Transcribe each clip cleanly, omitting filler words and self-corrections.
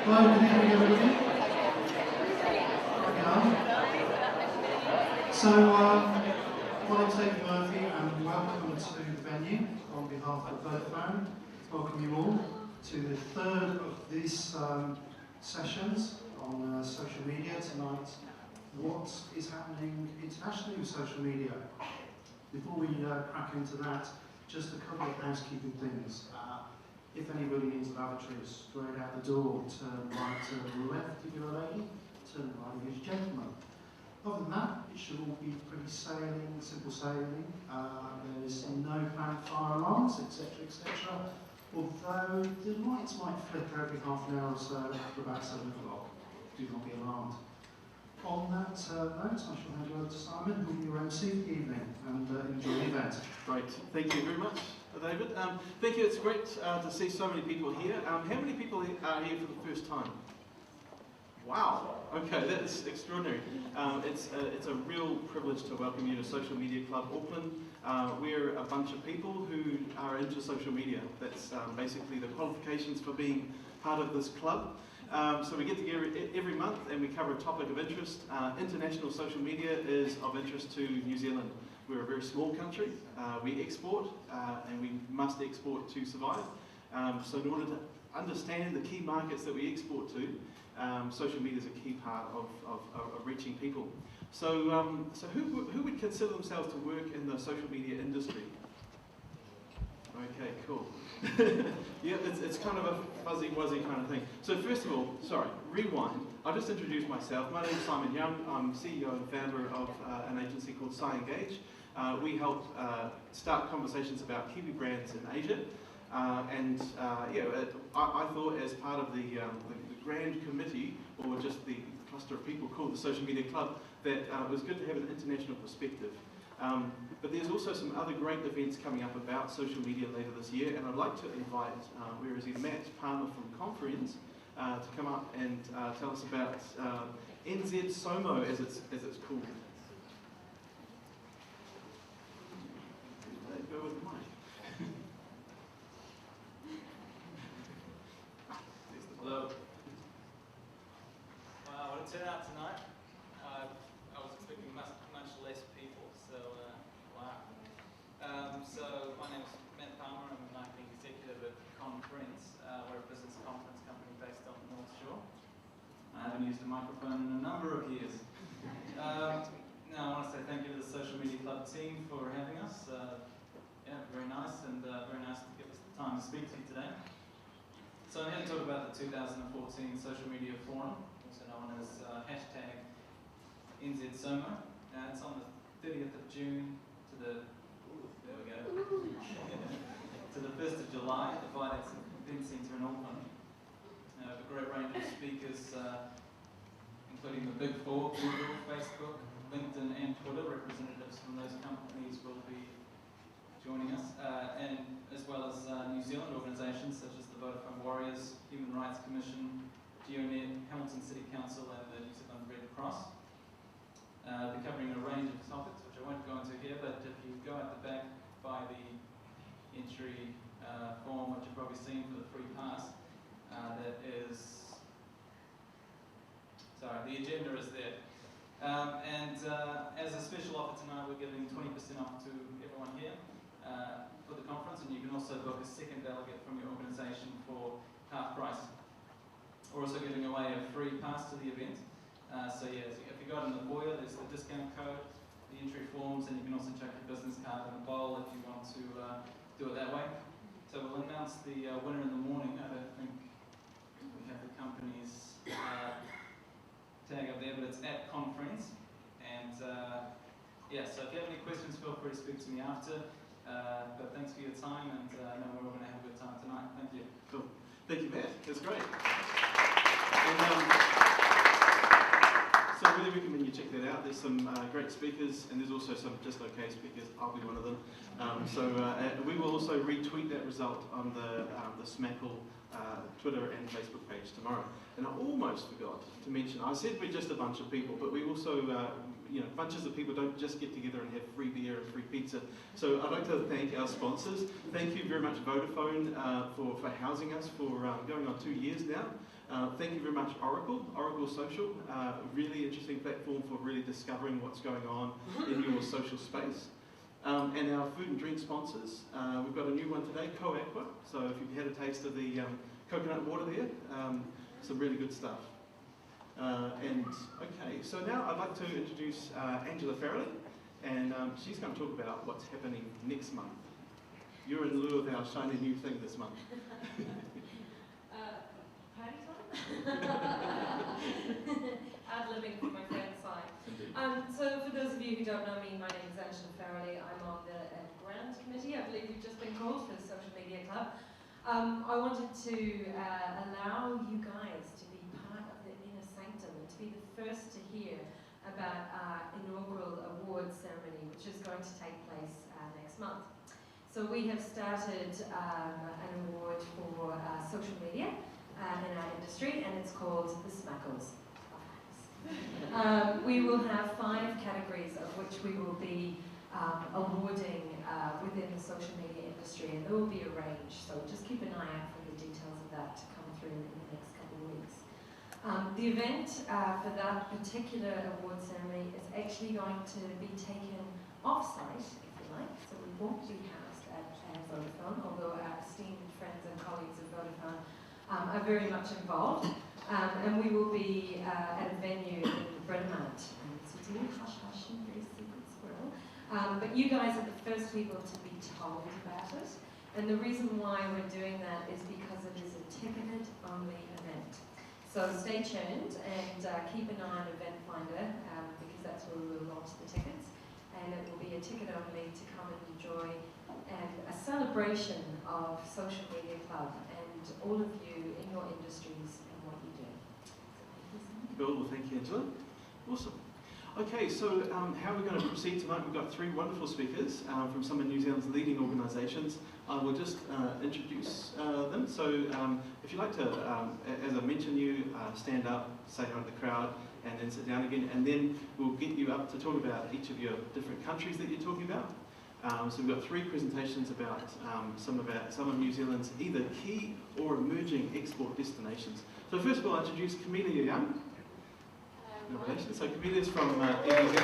Hello, good evening everybody. So, my name's David Murphy and welcome to the venue on behalf of Vodafone. Welcome you all to the third of these sessions on social media tonight. What is happening internationally with social media? Before we crack into that, just a couple of housekeeping things. If anybody needs a lavatory, straight out the door, turn right, turn left if you're a lady, turn right if you're a gentleman. Other than that, it should all be pretty sailing, simple sailing. There's no planned fire alarms, etc., etc. Although the lights might flicker every half an hour or so for about 7 o'clock. Do not be alarmed. On that note, I shall hand you over to Simon, who will be your MC for the evening, and enjoy the event. Great, thank you very much, David. Thank you, it's great to see so many people here. How many people are here for the first time? Wow, okay, that's extraordinary. It's a real privilege to welcome you to Social Media Club Auckland. We're a bunch of people who are into social media. That's basically the qualifications for being part of this club. So we get together every month and we cover a topic of interest. International social media is of interest to New Zealand. We're a very small country. We export and we must export to survive. So in order to understand the key markets that we export to, social media is a key part of reaching people. So, who would consider themselves to work in the social media industry? Okay, cool. Yeah, it's kind of a fuzzy-wuzzy kind of thing. So first of all, sorry, rewind. I'll just introduce myself. My name is Simon Young. I'm CEO and founder of an agency called SMCAKL. We help start conversations about Kiwi brands in Asia. Yeah, I thought as part of the grand committee, or just the cluster of people called the Social Media Club, that it was good to have an international perspective. But there's also some other great events coming up about social media later this year, and I'd like to invite, where is he, Matt Palmer from Conference, to come up and tell us about SMCAKL, as it's called. Go with the mic. Hello. Wow, what a turnout tonight. I was expecting much less people, so wow. So my name is Matt Palmer. I'm a marketing executive at Conference. We're a business conference company based on the North Shore. I haven't used a microphone in a number of years. Now I want to say thank you to the Social Media Club team for having us. Yeah, very nice, and very nice to give us the time to speak to you today. So I'm here to talk about the 2014 Social Media Forum, also known as hashtag NZSOMA. It's on the 30th of June to the, there we go, to the 1st of July at the Viadex Event Centre in Auckland. A great range of speakers, including the Big Four, Google, Facebook, LinkedIn and Twitter. Representatives from those companies will be joining us, and as well as New Zealand organisations such as the Vodafone Warriors, Human Rights Commission, GeoNet, Hamilton City Council and the New Zealand Red Cross. They're covering a range of topics which I won't go into here, but if you go at the back by the entry form, which you've probably seen for the free pass, that is, sorry, the agenda is there. As a special offer tonight, we're giving 20% off to everyone here for the conference, and you can also book a second delegate from your organisation for half price. We're also giving away a free pass to the event. So yeah, if you go in the foyer, there's the discount code, the entry forms, and you can also check your business card in the bowl if you want to do it that way. So we'll announce the winner in the morning. I don't think we have the company's tag up there, but it's at Conference. And yeah, so if you have any questions, feel free to speak to me after. But thanks for your time, and I know we're all going to have a good time tonight. Thank you. Cool. Thank you, Matt. That's great. So I really recommend you check that out. There's some great speakers, and there's also some just okay speakers. I'll be one of them. We will also retweet that result on the the SMCAKL Twitter and Facebook page tomorrow. And I almost forgot to mention, I said we're just a bunch of people, but we also, bunches of people don't just get together and have free beer and free pizza. So I'd like to thank our sponsors. Thank you very much Vodafone for housing us for going on 2 years now. Thank you very much Oracle Social, a really interesting platform for really discovering what's going on in your social space. And our food and drink sponsors, we've got a new one today, Aqua. So if you've had a taste of the coconut water there, some really good stuff. Okay, so now I'd like to introduce Angela Farrelly, and she's going to talk about what's happening next month. You're in lieu of our shiny new thing this month. Party time? Ad-libbing from my friend's side. So for those of you who don't know me, my name is Angela Farrelly. I'm on the grant committee, I believe you've just been called, for the Social Media Club. I wanted to allow you guys to be part of the inner sanctum and to be the first to hear about our inaugural awards ceremony, which is going to take place next month. So we have started an award for social media in our industry, and it's called the SMCAKL. We will have 5 categories of which we will be awarding within the social media industry, and there will be a range, so just keep an eye out for the details of that to come through in the next couple of weeks. The event for that particular award ceremony is actually going to be taken off-site, if you like, so we won't be housed at Vodafone, although our esteemed friends and colleagues at Vodafone are very much involved. And we will be at a venue in Brennmont. So it's a little hush-hush and very secret squirrel. But you guys are the first people to be told about it. And the reason why we're doing that is because it is a ticketed-only event. So stay tuned and keep an eye on Event Finder, because that's where we will launch the tickets. And it will be a ticket only to come and enjoy and a celebration of Social Media Club and all of you in your industries and what you do. Cool, well thank you Angela. Awesome. Okay, so how we're going to proceed tonight, we've got 3 wonderful speakers from some of New Zealand's leading organisations. I will just introduce them. So if you'd like to, as I mentioned you, stand up, say hi to the crowd, and then sit down again, and then we'll get you up to talk about each of your different countries that you're talking about. So we've got 3 presentations about some of New Zealand's either key or emerging export destinations. So first of all, I'll introduce Camelia Young. No relation. So Camelia's from New Zealand.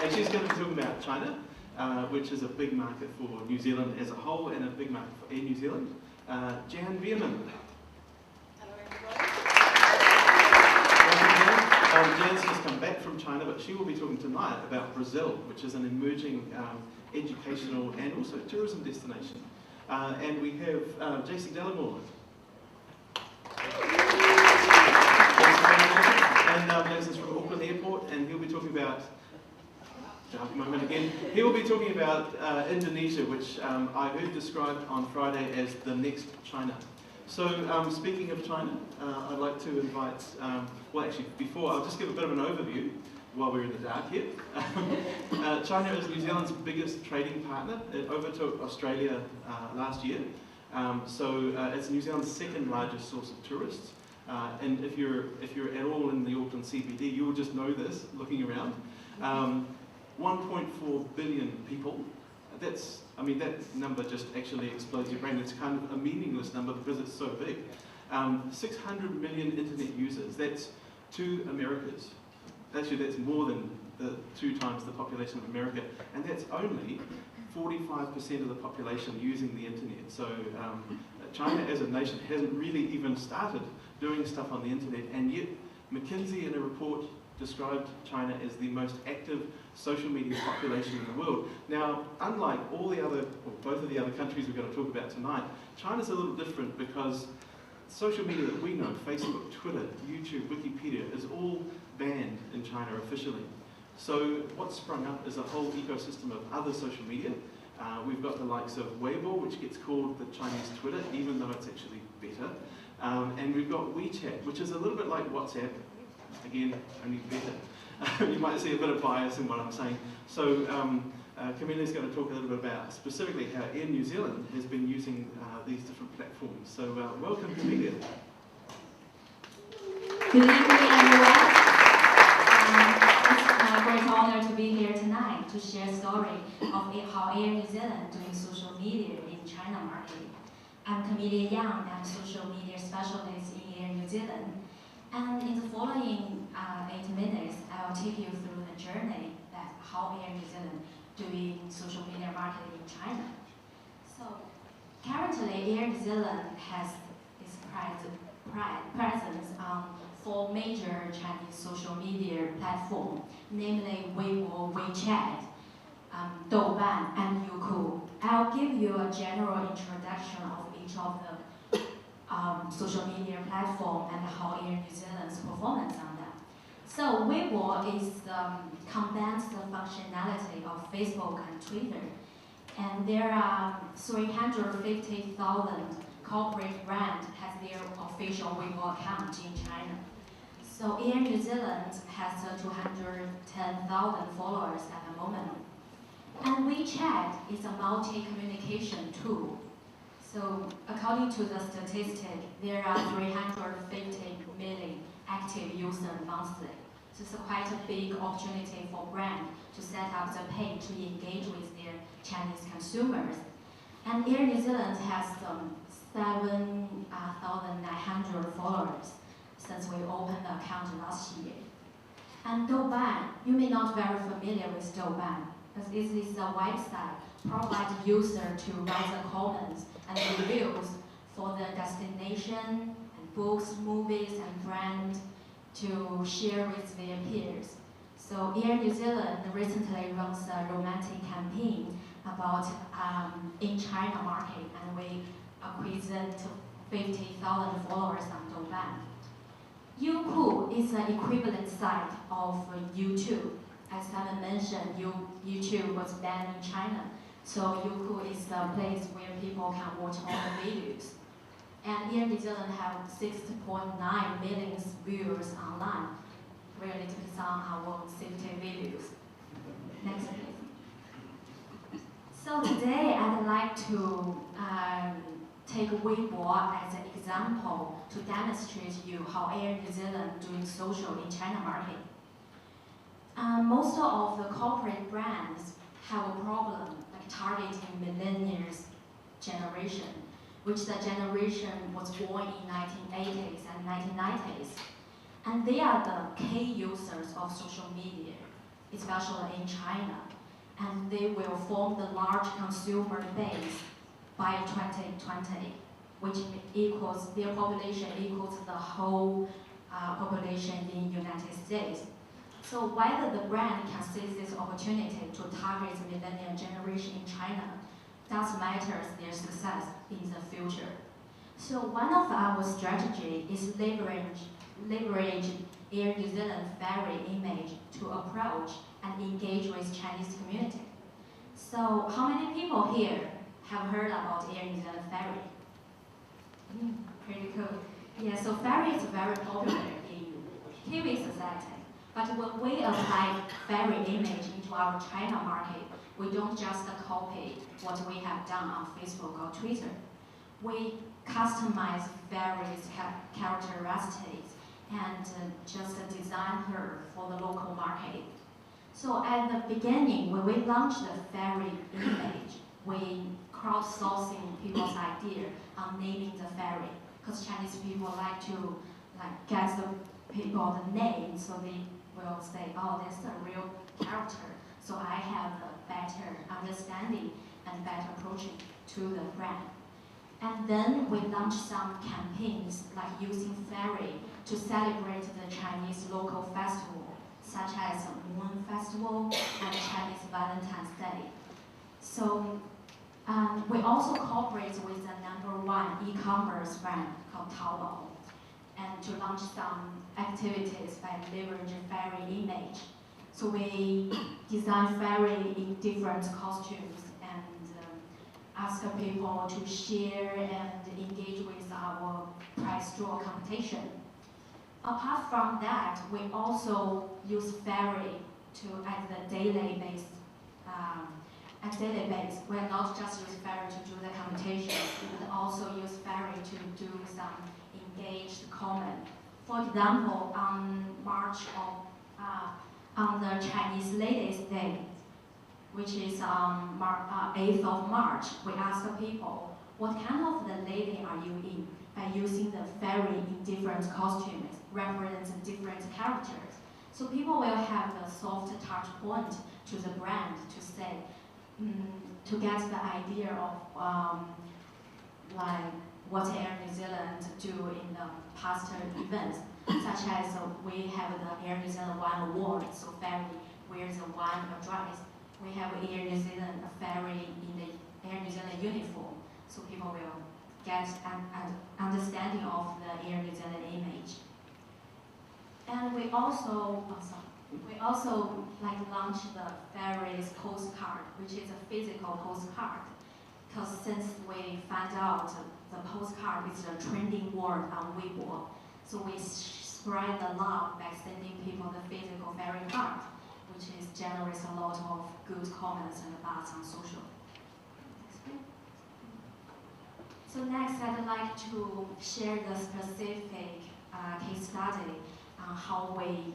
And she's going to be talking about China, which is a big market for New Zealand as a whole and a big market for Air New Zealand. Jan Bierman. Jan's just come back from China, but she will be talking tonight about Brazil, which is an emerging educational and also tourism destination. And we have Jason Delamore. And Jason's from Auckland Airport, and he'll be talking about, moment again, he will be talking about Indonesia, which I heard described on Friday as the next China. So speaking of China, I'd like to invite, well actually before, I'll just give a bit of an overview while we're in the dark here. China is New Zealand's biggest trading partner. It overtook Australia last year. So it's New Zealand's 2nd largest source of tourists. And if you're at all in the Auckland CBD, you will just know this, looking around. 1.4 billion people. That number just actually explodes your brain. It's kind of a meaningless number because it's so big. 600 million internet users. That's 2 Americas. Actually, that's more than 2 times the population of America. And that's only 45% of the population using the internet. So China as a nation hasn't really even started doing stuff on the internet, and yet McKinsey in a report described China as the most active social media population in the world. Now, unlike all the other, or both of the other countries we're going to talk about tonight, China's a little different because social media that we know, Facebook, Twitter, YouTube, Wikipedia, is all banned in China officially. So what's sprung up is a whole ecosystem of other social media. We've got the likes of Weibo, which gets called the Chinese Twitter, even though it's actually better. And we've got WeChat, which is a little bit like WhatsApp, again, only better. You might see a bit of bias in what I'm saying. So Camilla is going to talk a little bit about specifically how Air New Zealand has been using these different platforms. So welcome, Camilla. Good evening, everyone. It's a great honor to be here tonight to share a story of how Air New Zealand doing social media in China market. I'm Camilla Yang, I'm social media specialist in Air New Zealand. And in the following 8 minutes, I will take you through the journey that how Air New Zealand doing social media marketing in China. So currently, Air New Zealand has its presence on 4 major Chinese social media platforms, namely Weibo, WeChat, Douban, and Youku. I'll give you a general introduction of each of the social media platform and how Air New Zealand's performance on them. So Weibo is combines the functionality of Facebook and Twitter, and there are 350,000 corporate brands has their official Weibo account in China. So Air New Zealand has 210,000 followers at the moment. And WeChat is a multi-communication tool. So according to the statistic, there are 350 million active users monthly. So it's quite a big opportunity for brands to set up the page to engage with their Chinese consumers. And Air New Zealand has 7,900 followers since we opened the account last year. And Douban, you may not be very familiar with Douban, because this is a website provides users to write the comments and reviews for the destination and books, movies, and brands to share with their peers. So Air New Zealand recently runs a romantic campaign about in China market, and we acquired 50,000 followers on Douban. Youku is an equivalent site of YouTube. As Simon mentioned, YouTube was banned in China, so Youku is a place where people can watch all the videos. And Air New Zealand have 6.9 million viewers online, really depends on our safety videos. Next, please. So today I'd like to take Weibo as an example to demonstrate you how Air New Zealand doing social in China market. Most of the corporate brands have a problem like targeting millennials generation, which the generation was born in 1980s and 1990s. And they are the key users of social media, especially in China. And they will form the large consumer base by 2020, which equals their population equals the whole population in United States. So whether the brand can seize this opportunity to target the millennial generation in China does matter their success in the future. So one of our strategy is leverage Air New Zealand ferry image to approach and engage with Chinese community. So how many people here have heard about Air New Zealand ferry? Pretty cool. Yeah, so ferry is very popular in Kiwi society. But when we apply ferry image into our China market, we don't just copy what we have done on Facebook or Twitter. We customize various characteristics and just design her for the local market. So at the beginning, when we launched the ferry image, we crowdsourcing people's idea on naming the ferry, because Chinese people like to guess the people the name, so they will say, oh, that's a real character. So I have a better understanding and better approaching to the brand. And then we launched some campaigns like using ferry to celebrate the Chinese local festival, such as Moon Festival and Chinese Valentine's Day. So we also cooperate with the #1 e-commerce brand called Taobao, and to launch some activities by leveraging ferry image. So we design ferry in different costumes and ask people to share and engage with our prize draw competition. Apart from that, we also use ferry to as the daily based at daily basis. We're not just use ferry to do the computation, but also use ferry to do some engaged comment. For example, on the Chinese Ladies' Day, which is 8th of March, we ask people, what kind of the lady are you in? By using the ferry in different costumes, represents different characters. So people will have the soft touch point to the brand to say, to get the idea of like what Air New Zealand do in the past events, such as we have the Air New Zealand Wine Award, so ferry wears a wine dress. We have Air New Zealand ferry in the Air New Zealand uniform, so people will get an understanding of the Air New Zealand image. And we also like launch the ferry's postcard, which is a physical postcard, because since we found out the postcard is a trending word on Weibo, so we spread the love by sending people the physical ferry card, which generates a lot of good comments and buzz on social. So next, I'd like to share the specific case study on how we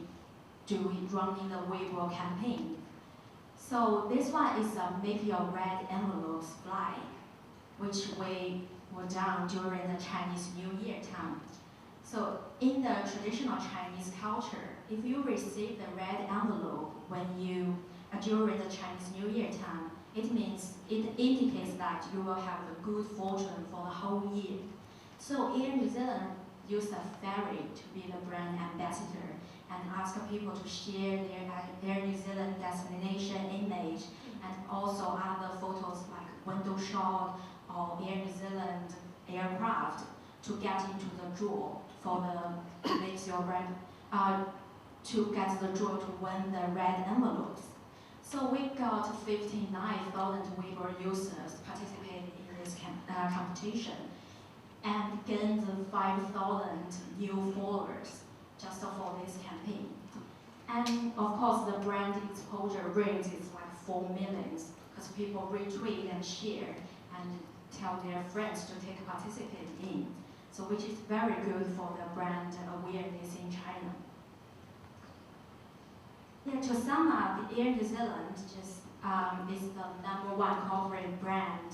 do running the Weibo campaign. So this one is a Make Your Red Envelopes fly, which we were done during the Chinese New Year time. So in the traditional Chinese culture, if you receive the red envelope during the Chinese New Year time, it indicates that you will have a good fortune for the whole year. So Air New Zealand used a ferry to be the brand ambassador and ask people to share their Air New Zealand destination image and also other photos like window shot or Air New Zealand aircraft to get into the draw for the Make Your Red, to get the draw to win the red envelopes. So we got 59,000 Weibo users participating in this competition and gained 5,000 new followers just for this campaign. And of course, the brand exposure rate is like 4 million because people retweet and share and tell their friends to participate in. So which is very good for the brand awareness in China. Yeah, to sum up, Air New Zealand is the #1 corporate brand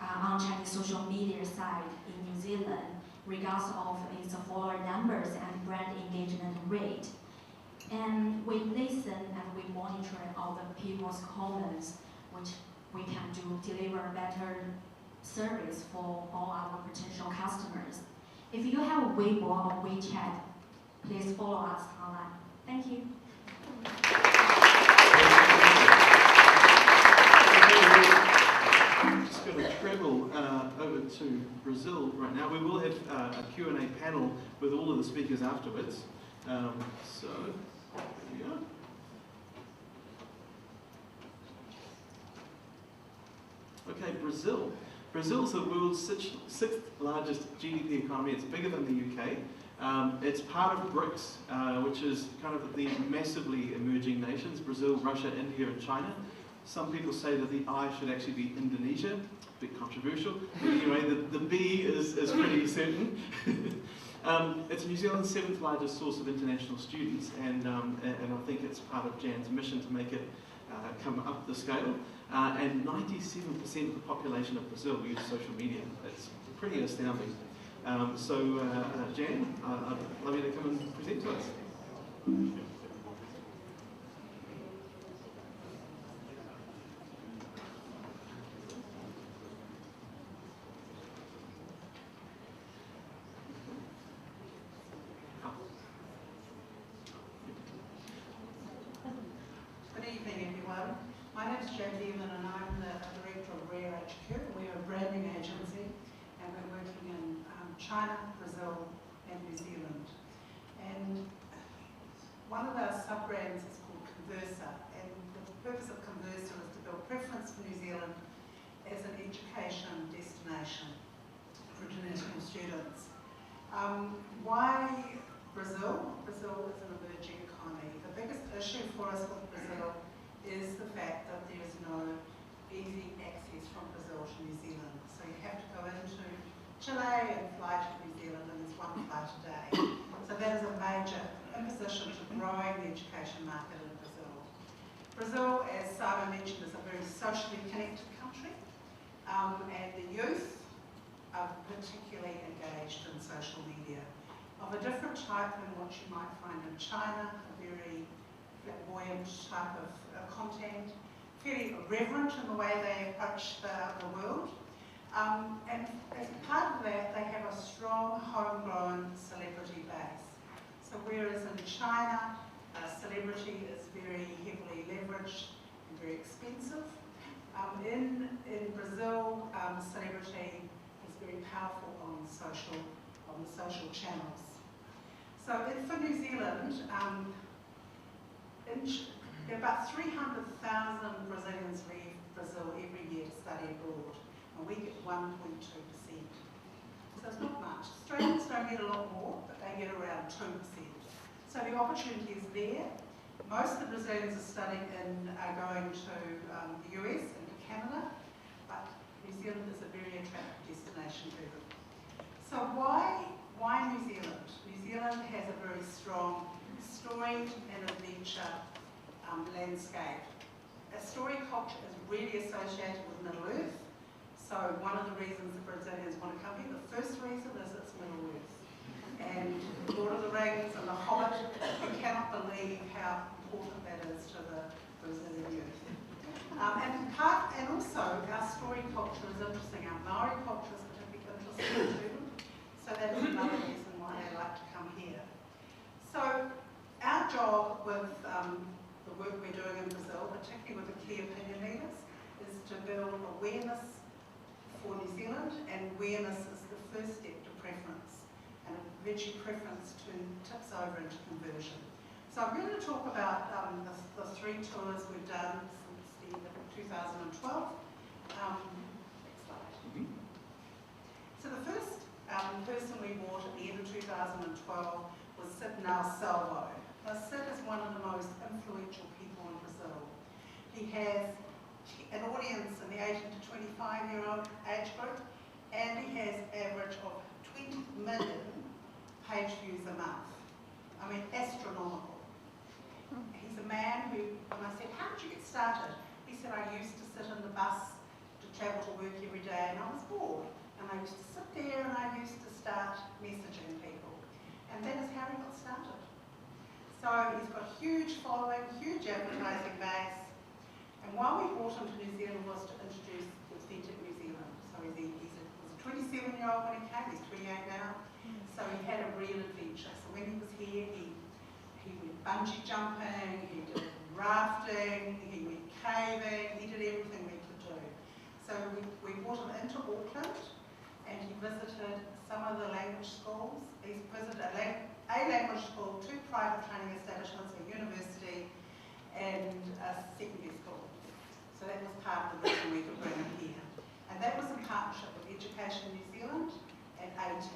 on Chinese social media side in New Zealand, regardless of its follower numbers and brand engagement rate. And we listen and we monitor all the people's comments, which we can deliver better service for all our potential customers. If you have Weibo or WeChat, please follow us online. Thank you. I'm just going to travel over to Brazil right now. We will have a Q&A panel with all of the speakers afterwards. So, here we go. Okay, Brazil. Brazil is the world's sixth largest GDP economy. It's bigger than the UK. It's part of BRICS, which is kind of the massively emerging nations, Brazil, Russia, India, and China. Some people say that the I should actually be Indonesia, a bit controversial. But anyway, the B is pretty certain. It's New Zealand's 7th largest source of international students, and I think it's part of Jan's mission to make it come up the scale. And 97% of the population of Brazil use social media. It's pretty astounding. Jan, I'd love you to come and present to us. Good evening, everyone. My name is Jan Deeman and I'm the director of Rare HQ. We're a branding agency and we're working in China, Brazil and New Zealand. And one of our sub-brands is called Conversa, and the purpose of Conversa is to build preference for New Zealand as an education destination for international students. Why Brazil? Brazil is an emerging economy. The biggest issue for us with Brazil is the fact that there is no easy access from Brazil to New Zealand. So you have to go into Chile and fly to New Zealand, and there's one flight a day. So that is a major imposition to growing the education market in Brazil. Brazil, as Simon mentioned, is a very socially connected country, and the youth are particularly engaged in social media of a different type than what you might find in China, a very flamboyant type of content, fairly irreverent in the way they approach the world. And as part of that, they have a strong homegrown celebrity base. So whereas in China, celebrity is very heavily leveraged and very expensive, in Brazil, celebrity is very powerful on the social channels. So for New Zealand, about 300,000 Brazilians leave Brazil every year to study abroad, and we get 1.2%. So it's not much. Australians don't get a lot more, but they get around 2%. So the opportunity is there. Most of the Brazilians are going to the US and to Canada, but New Zealand is a very attractive destination for them. So why New Zealand? New Zealand has a very strong story and adventure landscape. A story culture is really associated with Middle Earth. So one of the reasons the Brazilians want to come here, the first reason is it's Middle Earth. And Lord of the Rings and The Hobbit, you cannot believe how important that is to the Brazilian youth. And also our story culture is interesting. Our Maori culture is particularly interesting to them. So that is another reason why they like to come here. So our job with the work we're doing in Brazil, particularly with the key opinion leaders, is to build awareness for New Zealand, and awareness is the first step to preference, and eventually preference tips over into conversion. So I'm going to talk about the 3 tours we've done since 2012. Next slide. So the first person we brought at the end of 2012 was Sid Salvo. Now, Sid is one of the most influential people in Brazil. He has an audience in the 18 to 25-year-old age group, and he has an average of 20 million page views a month. I mean, astronomical. He's a man who, when I said, how did you get started? He said, I used to sit in the bus to travel to work every day, and I was bored. And I used to sit there and I used to start messaging people. And that is how he got started. So he's got a huge following, huge advertising base. And why we brought him to New Zealand was to introduce authentic New Zealand. So he was a 27-year-old when he came, he's 28 now. So he had a real adventure. So when he was here, he went bungee jumping, he did rafting, he went caving, he did everything we could do. So we brought him into Auckland, and he visited some of the language schools. He's visited a language school, 2 private training establishments, a university, and a secondary school. So that was part of the reason we could bring him here. And that was in partnership with Education New Zealand and ATED,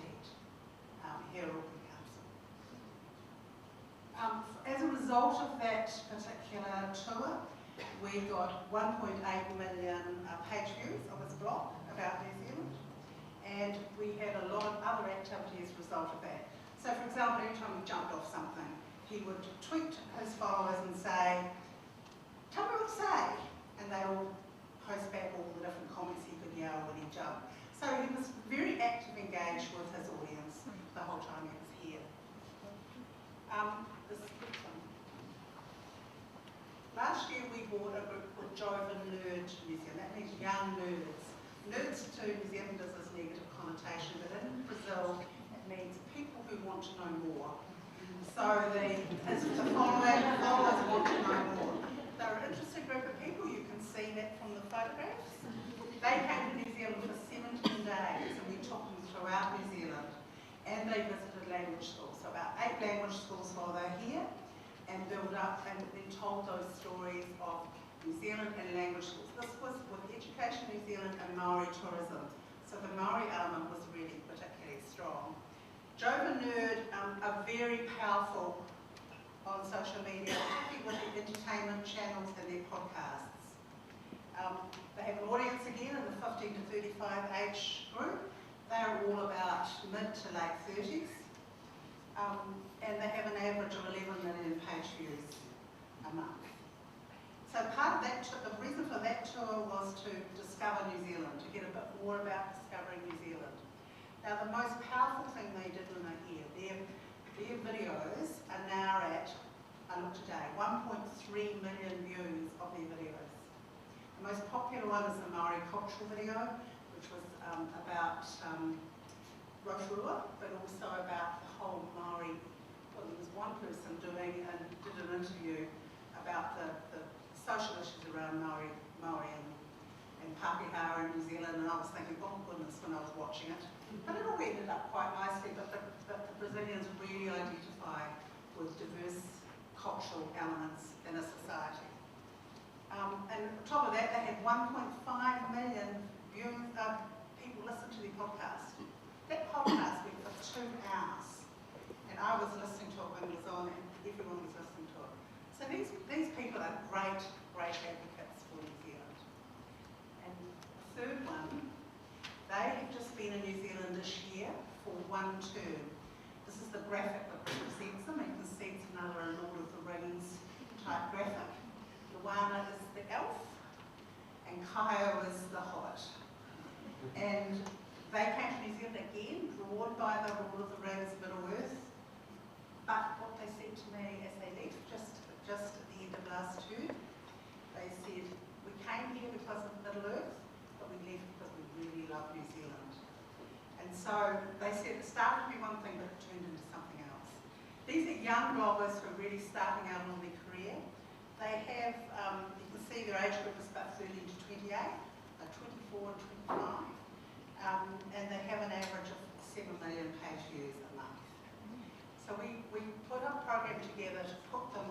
here at Auckland Council. As a result of that particular tour, we got 1.8 million page views of his blog about New Zealand, and we had a lot of other activities as a result of that. So for example, every time we jumped off something, he would tweet his followers and say, tell me what to say, and they all post back all the different comments he could yell when he jumped. So he was very active, engaged with his audience the whole time he was here. Last year we brought a group called Joven Nerd to New Zealand. That means young nerds. Nerds to New Zealanders is a negative connotation, but in Brazil it means people who want to know more. So the followers want to know more. They're an interesting group of people. You can see that from the photographs. They came to New Zealand for 17 days, and we took them throughout New Zealand, and they visited language schools. So about 8 language schools while they're here, and built up and then told those stories of New Zealand and language schools. This was with Education New Zealand and Maori tourism. So the Maori element was really particularly strong. Joven Nerd, a very powerful on social media, particularly with the entertainment channels and their podcasts. They have an audience again in the 15 to 35 age group. They are all about mid to late 30s. And they have an average of 11 million page views a month. So part of that, the reason for that tour was to discover New Zealand, to get a bit more about discovering New Zealand. Now the most powerful thing they did when they're here, their videos are now at, I looked today, 1.3 million views of their videos. The most popular one is the Maori cultural video, which was about Rotorua, but also about the whole Maori. Well, there was one person did an interview about the social issues around Maori and Pākehā in New Zealand, and I was thinking, oh goodness, when I was watching it. But it all ended up quite nicely, but the Brazilians really identify with diverse cultural elements in a society. And on top of that, they had 1.5 million people listen to their podcast. That podcast went for 2 hours, and I was listening to it when it was on, and everyone was listening to it. So these people are great advocates for New Zealand. And the third one, they have just been in New Zealand this year for 1 term. This is the graphic that represents them. You can see it's another Lord of the Rings type graphic. Luana is the elf, and Kaio is the hobbit. And they came to New Zealand again, drawn by the Lord of the Rings, Middle-earth. But what they said to me as they left, just at the end of last term, they said, we came here because of Middle-earth, but we left because we really love New Zealand. And so they said it started to be one thing, but it turned into something else. These are young bloggers who are really starting out on their career. They have, you can see their age group is about 13 to 28, 24 and 25. And they have an average of 7 million page views a month. So we put a program together to put them,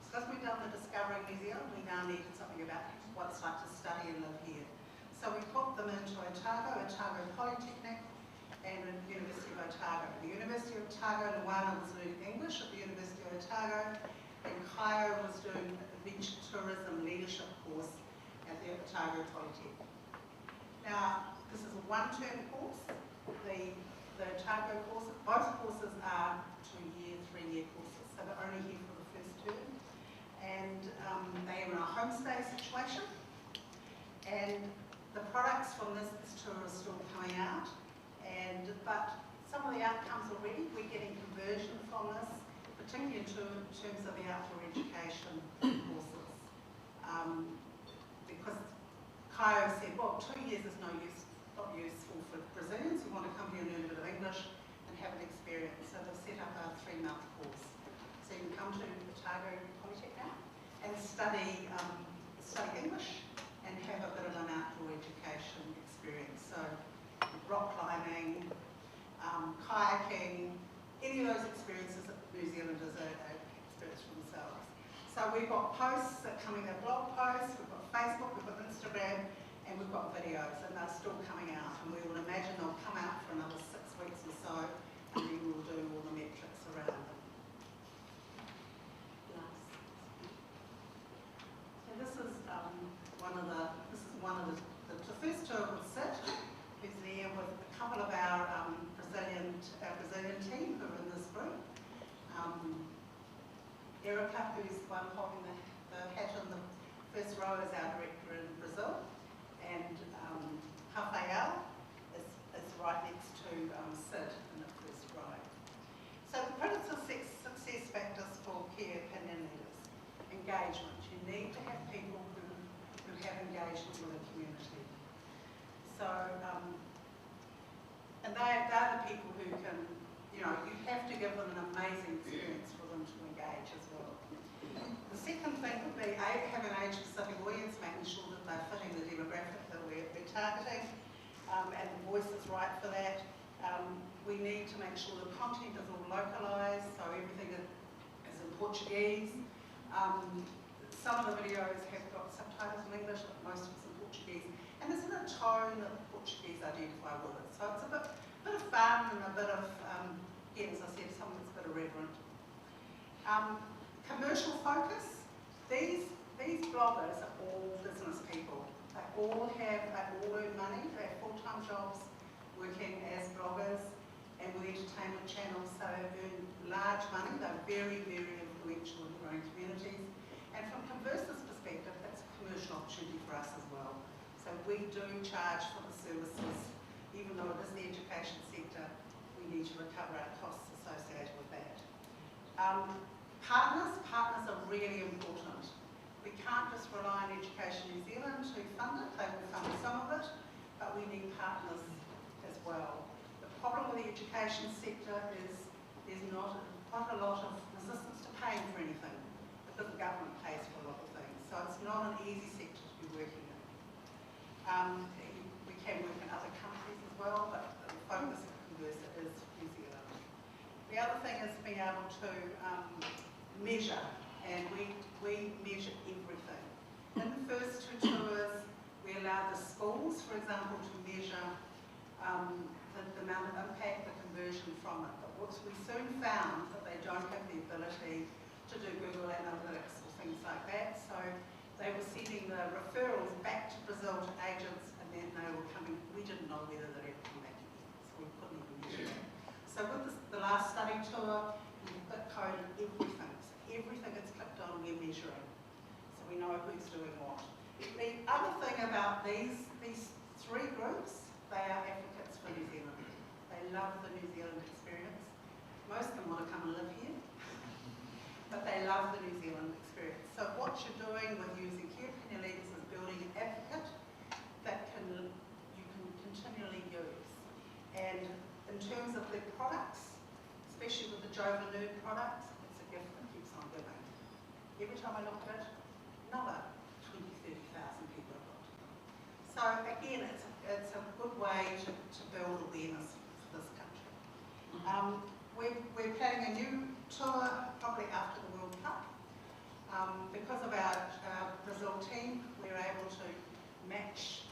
because we've done the Discovering New Zealand, we now needed something about what it's like to study and live here. So we put them into Otago Polytechnic, and at the University of Otago. At the University of Otago, Luana was learning English at the University of Otago, and Kaio was doing an adventure tourism leadership course at the Otago Polytechnic. Now, this is a 1-term course. The Otago course, both courses are 2-year, 3-year courses, so they're only here for the first term. And they are in a homestay situation. And the products from this tour are still coming out. But some of the outcomes already, we're getting conversion from this, particularly in terms of the outdoor education courses. Because Kaio said, well, 2 years is not useful for Brazilians who want to come here and learn a bit of English and have an experience. So they've set up a 3-month course. So you can come to Otago Polytechnic now and study English and have a bit of an outdoor education experience. So rock climbing, kayaking, any of those experiences that New Zealanders are experts for themselves. So we've got posts that are coming, they're blog posts, we've got Facebook, we've got Instagram, and we've got videos, and they're still coming out. And we will imagine they'll come out for another 6 weeks or so, and then we'll do all the metrics around them. So this is one of the first tour with Sid, who's there with a couple of our Brazilian team who are in this group. Erica, who's the one holding the hat on the first row, is our director in Brazil, and Rafael is right next to Sid in the first row. So the critical success factors for key opinion leaders: engagement. You need to have people who have engagement with the community. So, and they're the people who can, you have to give them an amazing experience for them to engage as well. The second thing would be have an age-specific audience, making sure that they're fitting the demographic that we're targeting, and the voice is right for that. We need to make sure the content is all localised, so everything is in Portuguese. Some of the videos have got subtitles in English, but most of it's in Portuguese. And there's a tone that the Portuguese identify with it. So it's a bit of fun and a bit of, as I said, something that's a bit irreverent. Commercial focus. These bloggers are all business people. They all earn money. They have full-time jobs working as bloggers and with entertainment channels, so they earn large money. They're very, very influential in their own communities. And from Converse's perspective, that's a commercial opportunity for us as well. So we do charge for the services, even though it is the education sector, we need to recover our costs associated with that. Partners are really important. We can't just rely on Education New Zealand to fund it. They will fund some of it, but we need partners as well. The problem with the education sector is there's not quite a lot of resistance to paying for anything because the government pays for a lot of things. So it's not an easy sector to be working in. We can work in other countries as well, but the focus of Converse is New Zealand. The other thing is being able to measure, and we measure everything. In the first 2 tours, we allowed the schools, for example, to measure the amount of impact, the conversion from it. But what we soon found that they don't have the ability to do Google Analytics or things like that, so they were sending the referrals back to Brazil to agents, and then they were coming, we didn't know whether they'd ever come back again, so we couldn't even measure that. So with the last study tour, we click coded everything. So everything that's clicked on, we're measuring. So we know who's doing what. The other thing about these 3 groups, they are advocates for New Zealand. They love the New Zealand experience. Most of them want to come and live here, but they love the New Zealand experience. So what you're doing with using key opinion leaders is building an advocate that you can continually use. And in terms of their products, especially with the Jova Nerd products, it's a gift that keeps on giving. Every time I look at it, another 20,000, 30,000 people have looked at them. So again, it's a good way to build awareness for this country. We're planning a new tour probably after the World Cup. Because of our Brazil team, we're able to match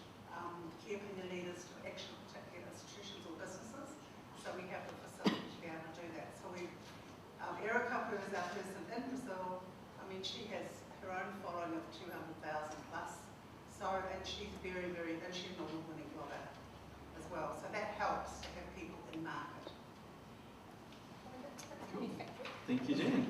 key opinion leaders to actual particular institutions or businesses. So we have the facility to be able to do that. So Erica, who is our person in Brazil, I mean, she has her own following of 200,000 plus. So, and she's very, and she's an award-winning blogger as well. So that helps to have people in market. Cool. Thank you, Jen.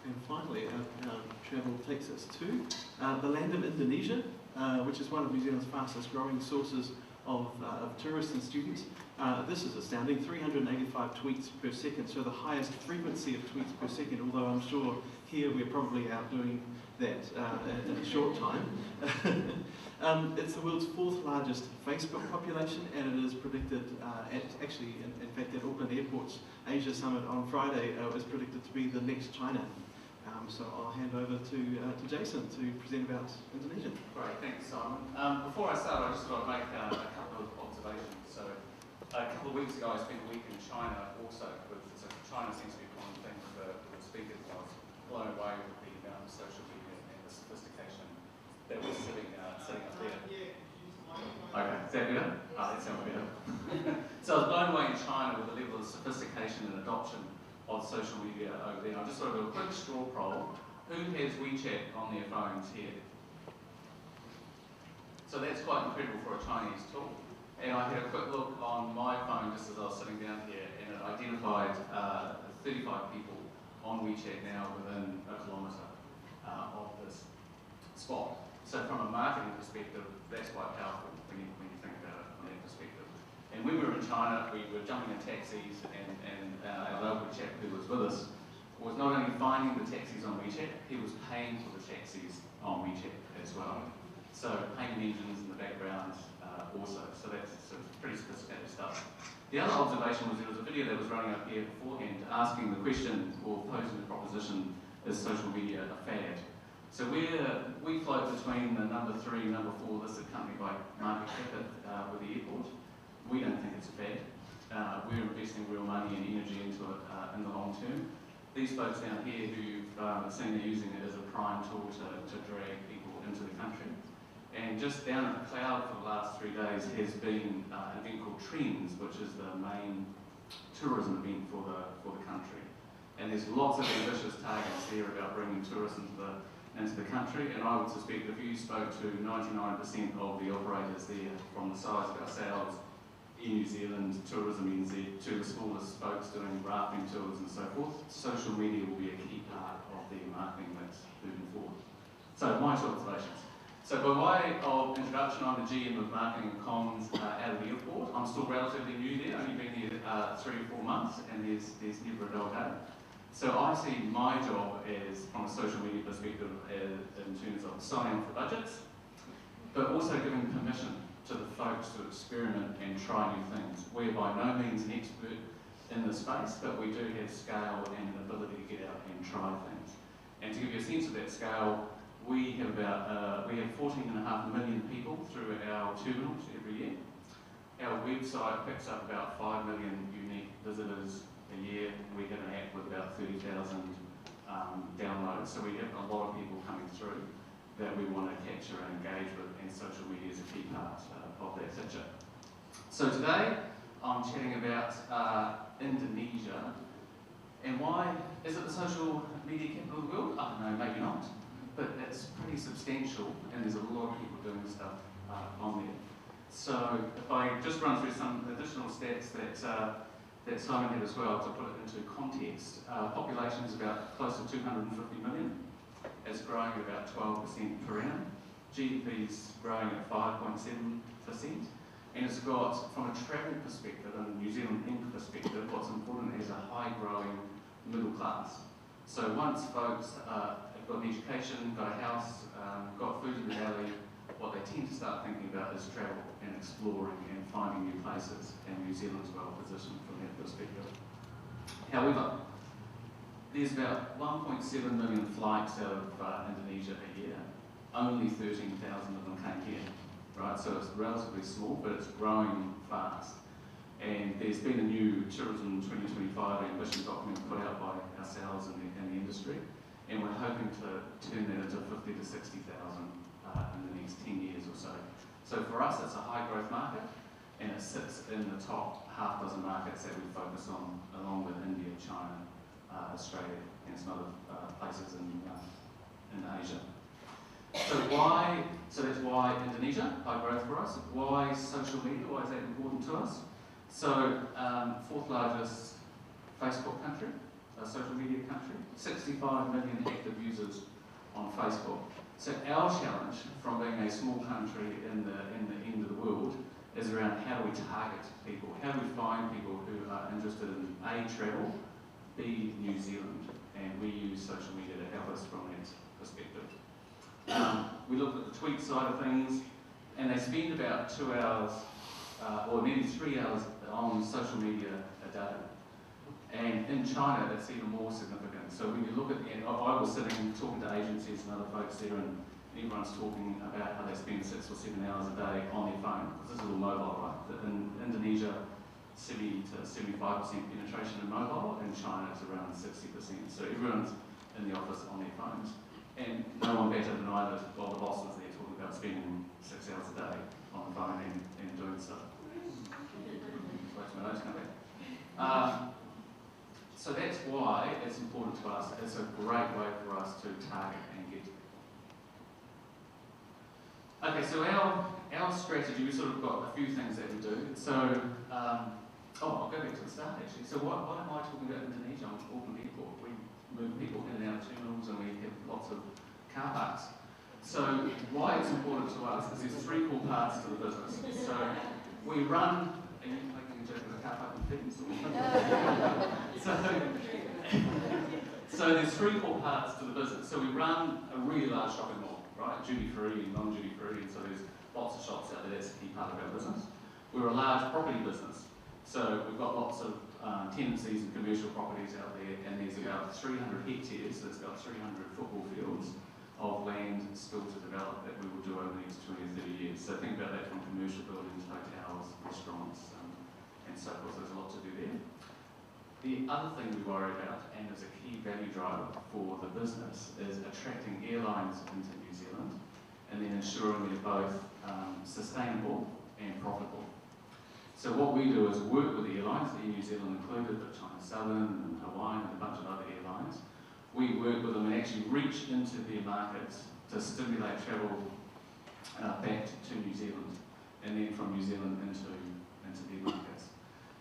And finally, our travel takes us to the land of Indonesia, which is one of New Zealand's fastest growing sources of tourists and students. This is astounding, 385 tweets per second, so the highest frequency of tweets per second, although I'm sure here we're probably outdoing that in a short time. It's the world's 4th largest Facebook population, and it is predicted, in fact, at Auckland Airport's Asia Summit on Friday, is predicted to be the next China. So I'll hand over to Jason to present about Indonesia. Great, thanks Simon. Before I start, I just want to make a couple of observations. So a couple of weeks ago I spent a week in China also. So China seems to be one of the things with the speakers. I was blown away with the social media and the sophistication that was sitting up there. Okay, is that better? That sounds better. So I was blown away in China with the level of sophistication and adoption of social media over there. I'll just sort of do a quick straw poll. Who has WeChat on their phones here? So that's quite incredible for a Chinese tool. And I had a quick look on my phone just as I was sitting down here, and it identified 35 people on WeChat now within a kilometre of this spot. So from a marketing perspective, that's quite powerful when you think about it from that perspective. And when we were in China, we were jumping in taxis, and our local chap who was with us was not only finding the taxis on WeChat, he was paying for the taxis on WeChat as well. So payment engines in the background also. So that's sort of pretty sophisticated stuff. The other observation was there was a video that was running up here beforehand asking the question or posing the proposition, is social media a fad? So we float between the number 3 and number 4 listed company by market cap with the airport. We don't think it's a fad. We're investing real money and energy into it in the long term. These folks down here who've seen they're using it as a prime tool to drag people into the country. And just down at the Cloud for the last 3 days has been an event called Trends, which is the main tourism event for the country. And there's lots of ambitious targets there about bringing tourists into the country, and I would suspect if you spoke to 99% of the operators there, from the size of ourselves in New Zealand, Tourism NZ, to the smallest folks doing rafting tours and so forth, social media will be a key part of their marketing mix moving forward. So, my two observations. So by way of introduction, I'm the GM of Marketing and Comms out of the airport. I'm still relatively new there, only been here 3 or 4 months, and there's never a dull day. So I see my job as, from a social media perspective, in terms of signing for budgets, but also giving permission to the folks to experiment and try new things. We're by no means an expert in the space, but we do have scale and an ability to get out and try things. And to give you a sense of that scale, we have 14.5 million people through our terminals every year. Our website picks up about 5 million unique visitors a year. We have an app with about 30,000 downloads, so we have a lot of people coming through that we want to capture and engage with, and social media is a key part of that picture. So today, I'm chatting about Indonesia, and why is it the social media capital of the world? I don't know, maybe not, but it's pretty substantial, and there's a lot of people doing stuff on there. So if I just run through some additional stats that Simon had as well, to put it into context, population is about close to 250 million. It's growing at about 12% per annum. GDP is growing at 5.7%, and it's got, from a travel perspective and New Zealand Inc. perspective, what's important is a high-growing middle class. So once folks have got an education, got a house, got food in the alley, what they tend to start thinking about is travel and exploring and finding new places, and New Zealand's well positioned from that perspective. However, there's about 1.7 million flights out of Indonesia a year. Only 13,000 of them came here, right? So it's relatively small, but it's growing fast. And there's been a new Tourism 2025 ambition document put out by ourselves and the industry, and we're hoping to turn that into 50 to 60,000 in the next 10 years or so. So for us, it's a high growth market, and it sits in the top half dozen markets that we focus on, along with India, China, Australia, and some other places in Asia. So that's why Indonesia, high growth for us. Why social media? Why is that important to us? So, 4th largest Facebook country, social media country, 65 million active users on Facebook. So our challenge, from being a small country in the end of the world, is around how do we target people? How do we find people who are interested in A, travel, B, New Zealand, and we use social media to help us from that perspective. We looked at the tweet side of things, and they spend about 2 hours, or maybe 3 hours on social media a day. And in China, that's even more significant. So when you look at I was sitting talking to agencies and other folks there, and everyone's talking about how they spend 6 or 7 hours a day on their phone, because this is all mobile, right? In Indonesia, 70 to 75% penetration in mobile, and China is around 60%. So everyone's in the office on their phones. And no one better than I did while the boss was there talking about spending 6 hours a day on the phone and doing stuff. Wait till my notes come back. So that's why it's important to us. It's a great way for us to target and get. Okay, so our strategy, we sort of got a few things that we do. So, I'll go back to the start actually. So why am I talking about Indonesia on Auckland Airport? We move people in and out of terminals, and we have lots of car parks. So why it's important to us is there's 3 core parts to the business. So we run, are you making a joke of the car parking fees? So there's 3 core parts to the business. So we run a really large shopping mall, right? Duty free and non-duty free, and so there's lots of shops out there. That's a key part of our business. We're a large property business. So we've got lots of tenancies and commercial properties out there, and there's about 300 hectares, so it's about 300 football fields of land still to develop that we will do over the next 20 or 30 years. So think about that from commercial buildings, hotels, restaurants, and so forth. There's a lot to do there. The other thing we worry about, and is a key value driver for the business, is attracting airlines into New Zealand and then ensuring they're both sustainable and profitable. So what we do is work with airlines, Air New Zealand included, but China Southern and Hawaiian and a bunch of other airlines. We work with them and actually reach into their markets to stimulate travel back to New Zealand, and then from New Zealand into their markets.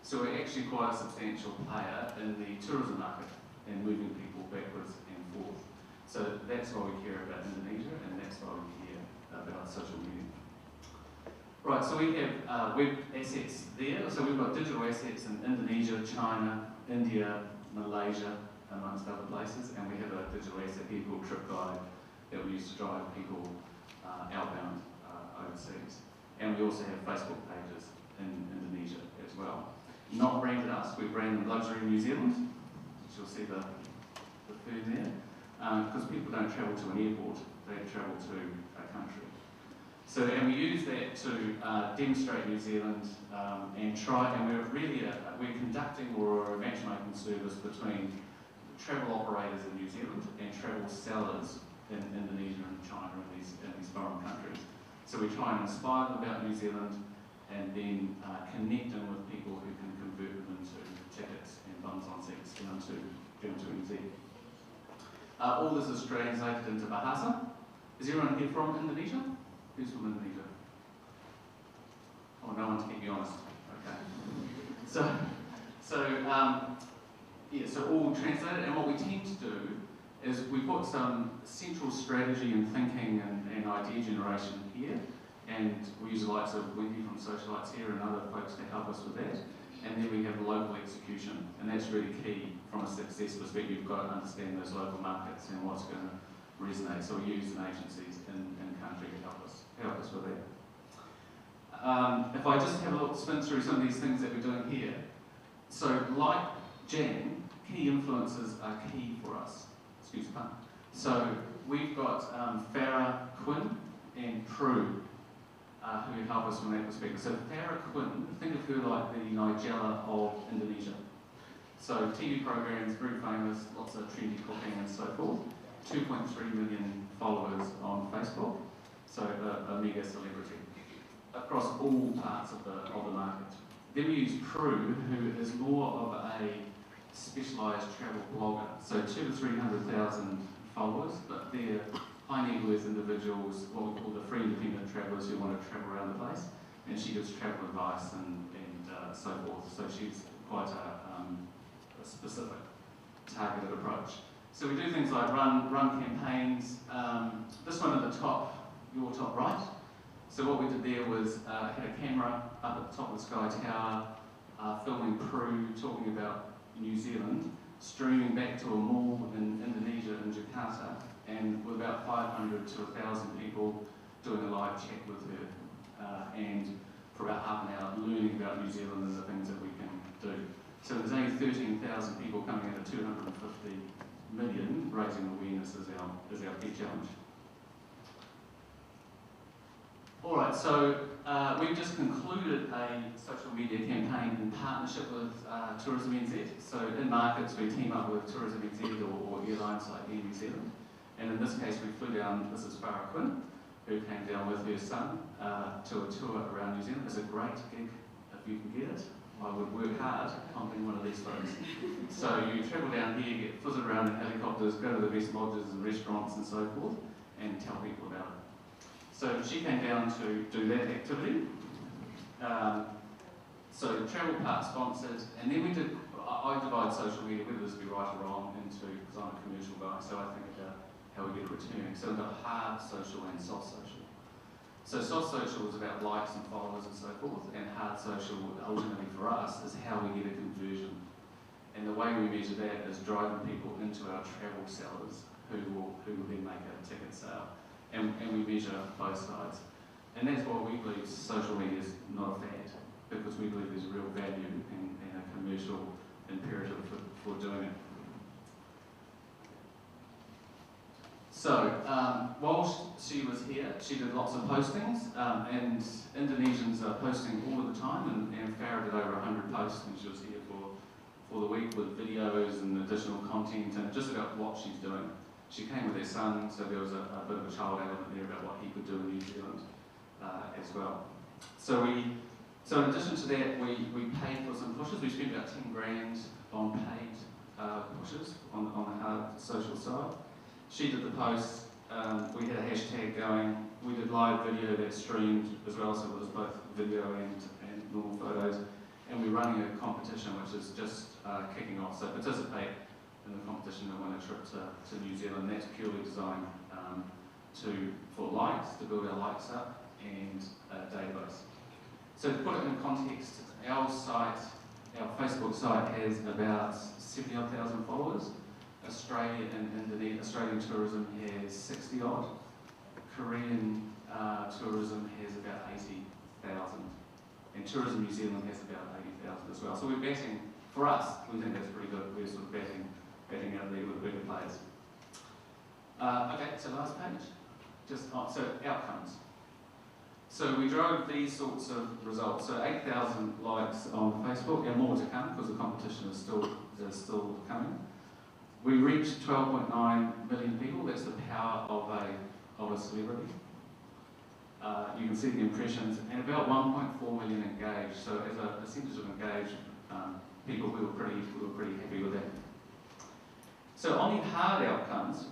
So we're actually quite a substantial player in the tourism market and moving people backwards and forth. So that's why we care about Indonesia, and that's why we care about social media. Right, so we have web assets there. So we've got digital assets in Indonesia, China, India, Malaysia, amongst other places, and we have a digital asset here called Trip Guide that we use to drive people outbound overseas. And we also have Facebook pages in Indonesia as well. Not branded us, we branded Luxury New Zealand, which you'll see the third there, because people don't travel to an airport, they travel to a country. So, and we use that to demonstrate New Zealand and we're conducting or a matchmaking service between travel operators in New Zealand and travel sellers in Indonesia and China and these foreign countries. So we try and inspire them about New Zealand and then connect them with people who can convert them into tickets and bums on seats down to NZ. All this is translated into Bahasa. Is everyone here from Indonesia? Who's from Indonesia? Oh, no one to keep me honest. Okay. So all translated, and what we tend to do is we put some central strategy and thinking and idea generation here, and we use the likes of Wendy from Socialites here and other folks to help us with that. And then we have local execution, and that's really key from a success perspective. You've got to understand those local markets and what's going to resonate. So we use agencies in country to help us with that. If I just have a look, spin through some of these things that we're doing here. So like Jan, key influences are key for us. Excuse me. So we've got Farah Quinn and Prue who help us from that perspective. So Farah Quinn, think of her like the Nigella of Indonesia. So TV programs, very famous, lots of trendy cooking and so forth. 2.3 million followers on Facebook, so a mega celebrity across all parts of the market. Then we use Prue, who is more of a specialised travel blogger, so 200,000 to 300,000 followers, but they're high net worth individuals, what we call the free independent travellers who want to travel around the place, and she gives travel advice and so forth. So she's quite a specific, targeted approach. So we do things like run campaigns. This one at the top, your top right. So what we did there was had a camera up at the top of the Sky Tower, filming Prue talking about New Zealand, streaming back to a mall in Indonesia, in Jakarta, and with about 500 to 1,000 people doing a live chat with her, and for about half an hour learning about New Zealand and the things that we can do. So there's only 13,000 people coming out of 250 million, raising awareness is our key challenge. Alright, so we've just concluded a social media campaign in partnership with Tourism NZ. So in markets we team up with Tourism NZ or airlines like Air New Zealand. And in this case we flew down, this is Farah Quinn, who came down with her son to a tour around New Zealand. It's a great gig if you can get it. I would work hard on being one of these folks. So you travel down here, get footed around in helicopters, go to the best lodges and restaurants and so forth, and tell people about it. So she came down to do that activity. So travel part sponsored, and then we did, I divide social media, whether this be right or wrong, into, because I'm a commercial guy, so I think about how we get a return. So we've got hard social and soft social. So soft social is about likes and followers and so forth, and hard social, ultimately for us, is how we get a conversion. And the way we measure that is driving people into our travel sellers who will then make a ticket sale. And we measure both sides. And that's why we believe social media is not a fad, because we believe there's real value and a commercial imperative for doing it. So, while she was here, she did lots of postings, and Indonesians are posting all of the time, and Farah did over 100 posts when she was here for the week with videos and additional content and just about what she's doing. She came with her son, so there was a bit of a child element there about what he could do in New Zealand as well. So in addition to that, we paid for some pushes. We spent about 10 grand on paid pushes on the hard social side. She did the posts. We had a hashtag going. We did live video that streamed as well, so it was both video and normal photos. And we're running a competition which is just kicking off. So participate in the competition and win a trip to New Zealand. That's purely designed for likes, to build our likes up, and a database. So to put it in context, our Facebook site has about 70,000 followers. Australian tourism has 60 odd. Korean tourism has about 80,000. And Tourism New Zealand has about 80,000 as well. So we're batting, for us, we think that's pretty good. We're sort of batting out there with the bigger players. Okay, so last page. So outcomes. So we drove these sorts of results. So 8,000 likes on Facebook, and more to come because the competition is still coming. We reached 12.9 million people. That's the power of a celebrity. You can see the impressions, and about 1.4 million engaged. So as a percentage of engaged people, we were pretty happy with that. So on the hard outcomes,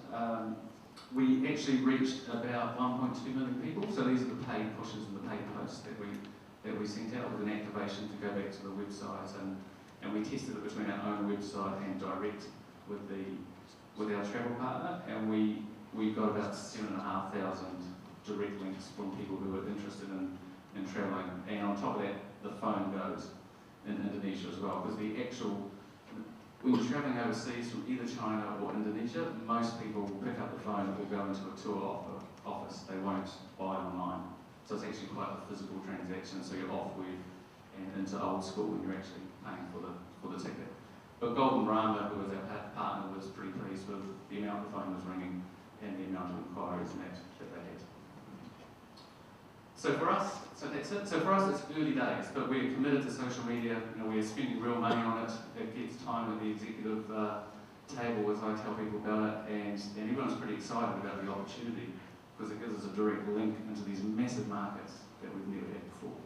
we actually reached about 1.2 million people. So these are the paid pushes and the paid posts that we sent out with an activation to go back to the website, and we tested it between our own website and direct with our travel partner, and we got about 7,500 direct links from people who were interested in travelling. And on top of that, the phone goes in Indonesia as well, because when you're travelling overseas from either China or Indonesia, most people will pick up the phone or go into a tour office. They won't buy online. So it's actually quite a physical transaction, so you're off web and into old school when you're actually paying for the ticket. But Golden Rama, who was our partner, was pretty pleased with the amount the phone was ringing and the amount of inquiries that they had. So for us, that's it. So for us, it's early days, but we're committed to social media. We're spending real money on it. It gets time at the executive table as I tell people about it, and everyone's pretty excited about the opportunity because it gives us a direct link into these massive markets that we've never had before.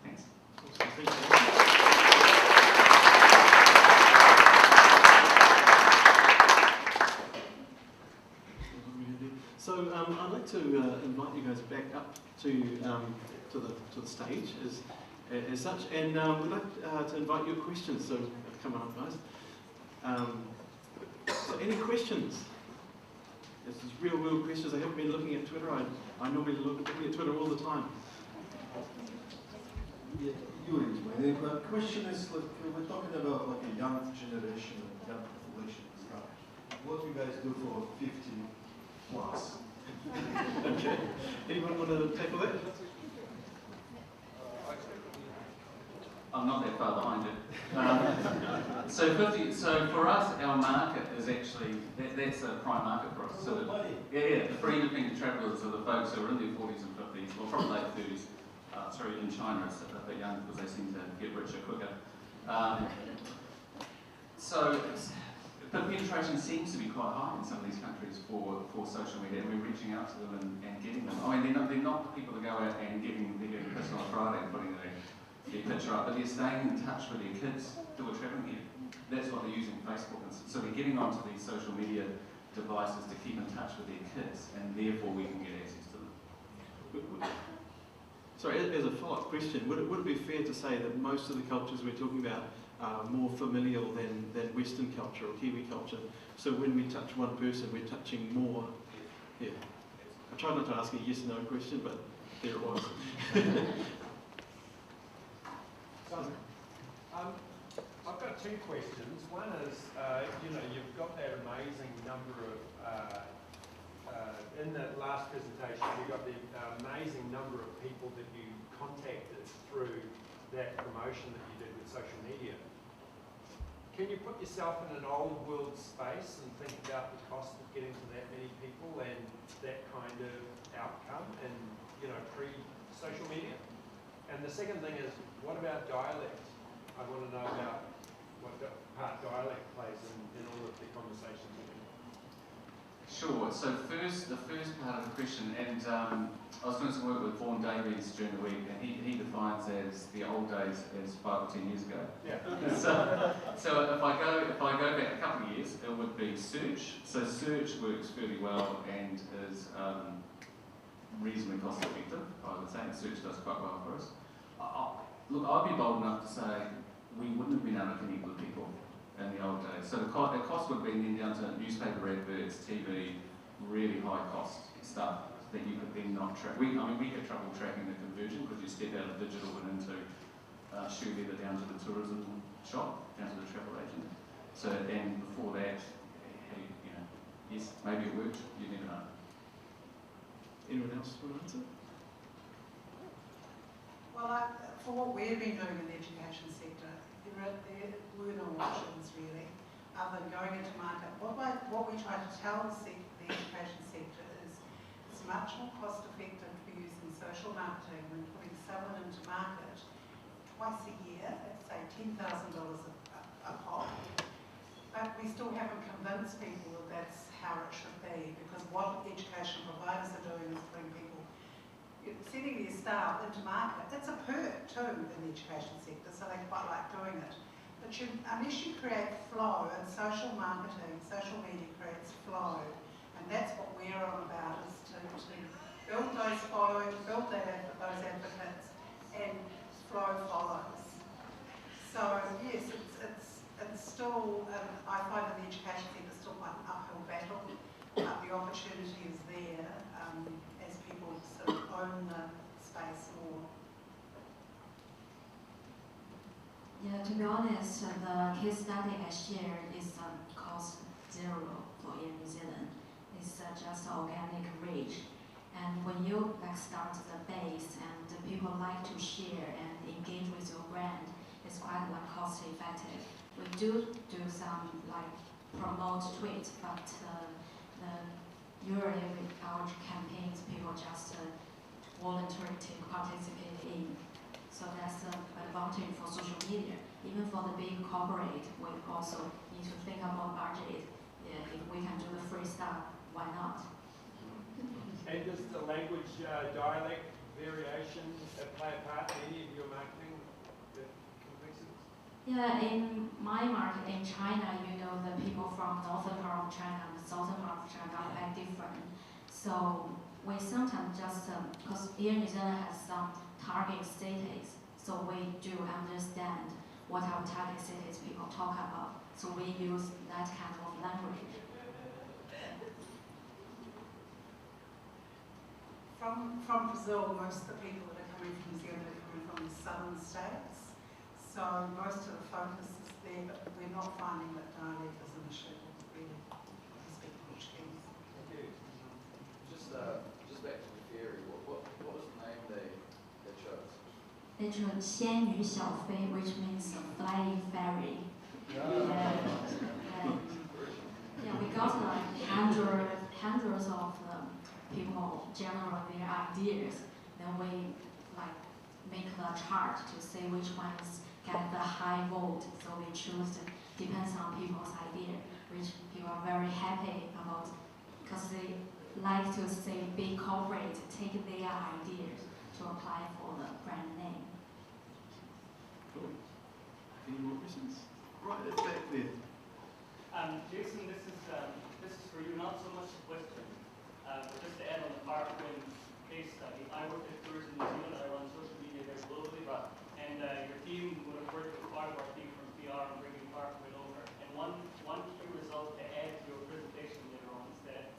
Thanks. Thank you. So I'd like to invite you guys back up to the stage as such, and we'd like to invite your questions. So come on up, guys. So any questions? This is real questions. I haven't been looking at Twitter. I normally looking at Twitter all the time. Yeah, Yuri is my name. The question is, like, we're talking about like a young generation and young population and stuff. What do you guys do for 50 plus? Okay. Anyone want to tackle that? I'm not that far behind it. So for us, our market is actually, that's a prime market for us. So the free independent travellers are the folks who are in their 40s and 50s, well probably late 30s. In China it's a bit young because they seem to get richer quicker. But penetration seems to be quite high in some of these countries for social media, and we're reaching out to them and getting them. I mean, they're not the people that go out and getting pissed on a Friday and putting their picture up, but they're staying in touch with their kids who are travelling here. That's what they're using Facebook. And so they're getting onto these social media devices to keep in touch with their kids, and therefore we can get access to them. Sorry, as a follow-up question, would it be fair to say that most of the cultures we're talking about are more familial than Western culture or Kiwi culture? So when we touch one person, we're touching more. Yeah. I tried not to ask a yes/no question, but there it was. I've got two questions. One is, you've got that amazing number of, in that last presentation, you got the amazing number of people that you contacted through that promotion that you did with social media. Can you put yourself in an old world space and think about the cost of getting to that many people and that kind of outcome and, pre-social media? And the second thing is, what about dialect? I want to know about part dialect plays in all of the conversations you're having? Sure. So the first part of the question, and I was doing some work with Vaughan Davies during the week, and he defines as the old days as 5 or 10 years ago. Yeah. So if I go back a couple of years, it would be search. So search works fairly well and is reasonably cost effective, I would say, and search does quite well for us. Look, I'd be bold enough to say we wouldn't have been able to connect with people in the old days. So the cost would have been then down to newspaper adverts, TV, really high cost stuff that you could then not track. We had trouble tracking the conversion because you step out of digital and into shoe leather down to the tourism shop, down to the travel agent. So, and before that, yes, maybe it worked, you never know. Anyone else want to answer? Well, for what we've been doing in the education sector, there were no options really, other than going into market. What we try to tell the education sector is it's much more cost effective to be using social marketing than putting someone into market twice a year at say $10,000 a pop. But we still haven't convinced people that that's how it should be, because what education providers are doing is putting people, sending their staff into market. It's a perk too in the education sector, so they quite like doing it. But unless you create flow, and social marketing, social media creates flow, and that's what we're on about, is to build those followers, build those advocates, and flow follows. So yes, it's still, I find in the education sector still quite an uphill battle, but the opportunity is there as people sort of own the space more. Yeah, to be honest, the case study I shared is cost zero for Air New Zealand. It's just organic reach. And when you start the base and the people like to share and engage with your brand, it's quite cost effective. We do some promote tweets, but usually with our campaigns, people just volunteer to participate in. So that's the advantage for social media. Even for the big corporate, we also need to think about budget. Yeah, if we can do the free stuff, why not? And does the language dialect variation play a part in any of your marketing complexities? Yeah, in my market in China, the people from northern part of China and the southern part of China are quite different. So we sometimes just, because Air New Zealand has some target cities, so we do understand what our target cities people talk about. So we use that kind of language. From Brazil, most of the people that are coming from New Zealand are coming from the southern states. So most of the focus is there, but we're not finding that dialect is an issue, really, to speak Portuguese. Thank you. Just back to the ferry, what was the name they chose? They chose 仙女小飞, which means flying ferry. Yeah, we got hundreds of people generate their ideas. Then we make the chart to see which ones get the high vote. So we choose, depends on people's idea, which people are very happy about, because they like to see big corporate take their ideas to apply for the brand name. Cool. Any more questions? Right, it's back there. Jason, this is for you, not so much a question, but just to add on the Parkwind case study. I work at Tourism New Zealand. I run social media there globally, and your team would have worked with part of our team from PR and bringing Parkwind over. And one key result to add to your presentation later on is that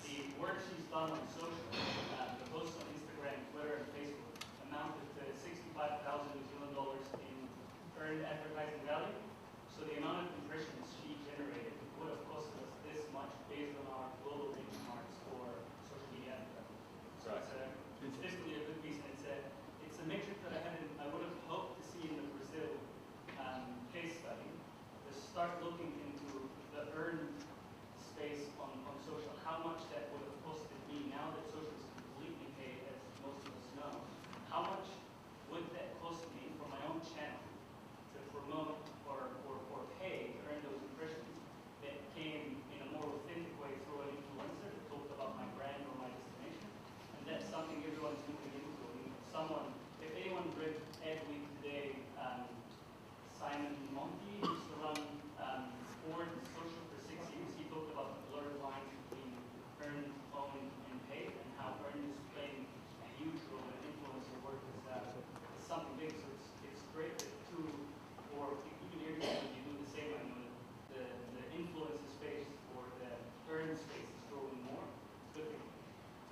the work she's done on social, the posts on Instagram, Twitter, and Facebook amounted to $65,000 New Zealand in earned advertising value. So the amount of impressions she generated would have cost us this much based on our global benchmarks for social media advertising. So it's definitely a good piece, and it's a metric that I would have hoped to see in the Brazil case study, to start looking into the earned space on social, how much that would have costed me now that social is completely paid, as most of us know. How much would that cost me for my own channel to promote or pay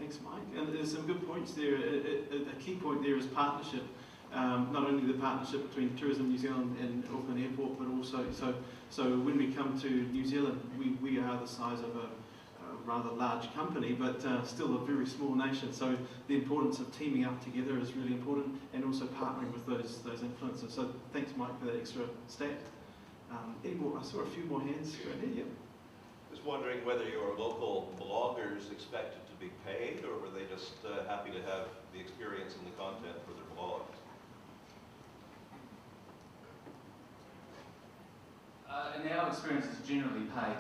Thanks, Mike. And there's some good points there. A key point there is partnership. Not only the partnership between Tourism New Zealand and Auckland Airport, but also so when we come to New Zealand, we are the size of a rather large company, but still a very small nation. So the importance of teaming up together is really important, and also partnering with those influencers. So thanks, Mike, for that extra stat. Any more? I saw a few more hands go ahead. Yeah. Just wondering whether your local bloggers expected to be paid, or were they just happy to have the experience and the content for their blogs? In our experience, it's generally paid.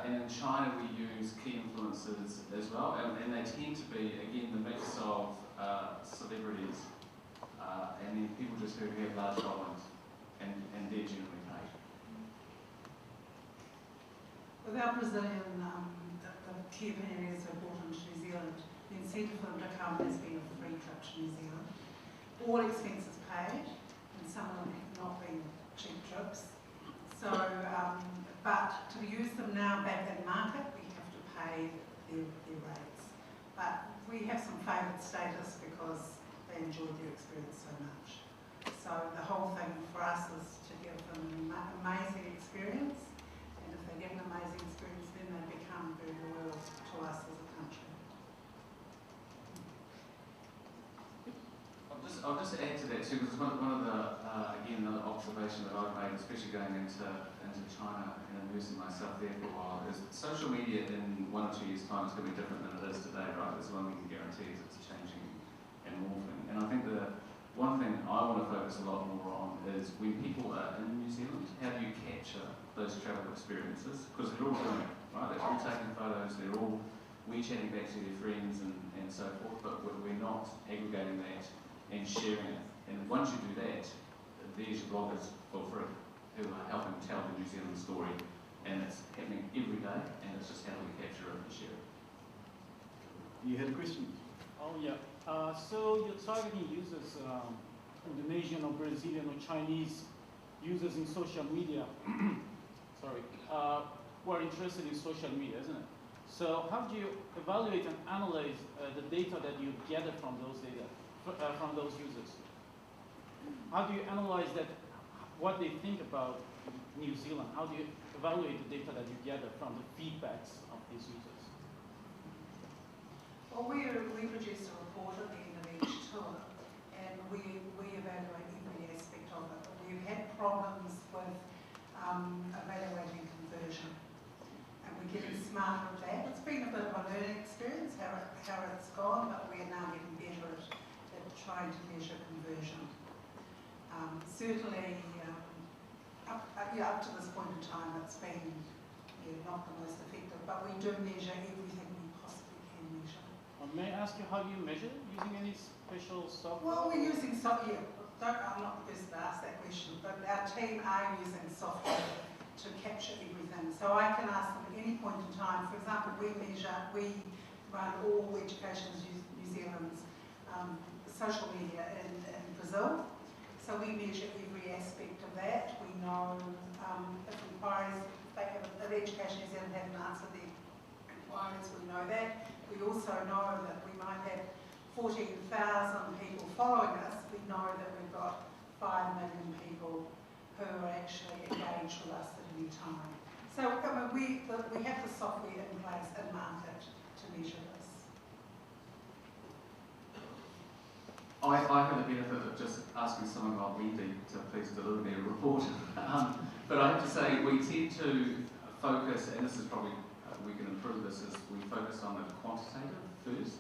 And in China, we use key influencers as well, and they tend to be, again, the mix of celebrities and then people just who have large followings, and they're generally paid. With our Brazilian, the key opinion leaders who brought them to New Zealand, the incentive for them to come has been a free trip to New Zealand. All expenses paid, and some of them have not been cheap trips. So, but to use them now back in market, we have to pay their rates. But we have some favoured status because they enjoyed their experience so much. So the whole thing for us is to give them an amazing experience, and if they get an amazing experience, then they become very loyal to us as a country. I'll just add to that too, because one of the, again, another observation that I've made, especially going into China and immersing myself there for a while, is that social media in 1 or 2 years' time is going to be different than it is today, right? That's the one we can guarantee is it's changing and morphing. And I think the one thing I want to focus a lot more on is when people are in New Zealand, how do you capture those travel experiences? Because they're all doing it, right? They're all taking photos, they're all WeChatting back to their friends and so forth, but we're not aggregating that and sharing it. And once you do that, there's your bloggers for free who are helping tell the New Zealand story, and it's happening every day, and it's just how do we capture it and share it. You had a question? Oh yeah. So you're targeting users, Indonesian or Brazilian or Chinese users in social media. Sorry, who are interested in social media, isn't it? So how do you evaluate and analyze the data that you gather from those from those users? How do you analyze that, what they think about New Zealand? How do you evaluate the data that you gather from the feedbacks of these users? Well, we produce a report at the end of each tour, and we evaluate every aspect of it. We've had problems with evaluating conversion, and we're getting smarter at that. It's been a bit of a learning experience how it's gone, but we are now getting better at trying to measure conversion. Certainly, up to this point in time, it's been not the most effective, but we do measure everything we possibly can measure. May I ask you, how do you measure it? Using any special software? Well, we're using software. I'm not the person to ask that question, but our team are using software to capture everything. So I can ask them at any point in time. For example, we run all Education New Zealand's social media in Brazil. So we measure every aspect of that. We know if inquiries, if Education New Zealand haven't answered their inquiries, we know that. We also know that we might have 14,000 people following us. We know that we've got 5 million people who are actually engaged with us at any time. So I mean, we have the software in place in market to measure this. I have the benefit of just asking someone like Wendy to please deliver me a report. But I have to say, we tend to focus, and this is probably, we can improve this, is we focus on the quantitative first,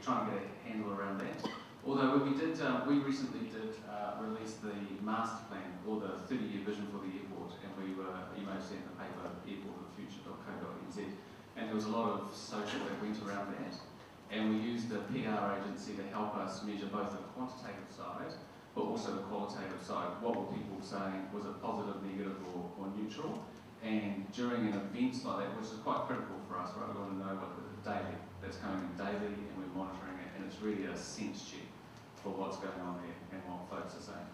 trying to get a handle around that. Although we recently did release the master plan, or the 30-year vision for the airport, and you may have seen the paper, airportofthefuture.co.nz, and there was a lot of social that went around that. And we used a PR agency to help us measure both the quantitative side, but also the qualitative side. What were people saying? Was it positive, negative, or neutral? And during an event like that, which is quite critical for us, right? We want to know what the daily, that's coming in daily, and we're monitoring it, and it's really a sense check for what's going on there and what folks are saying.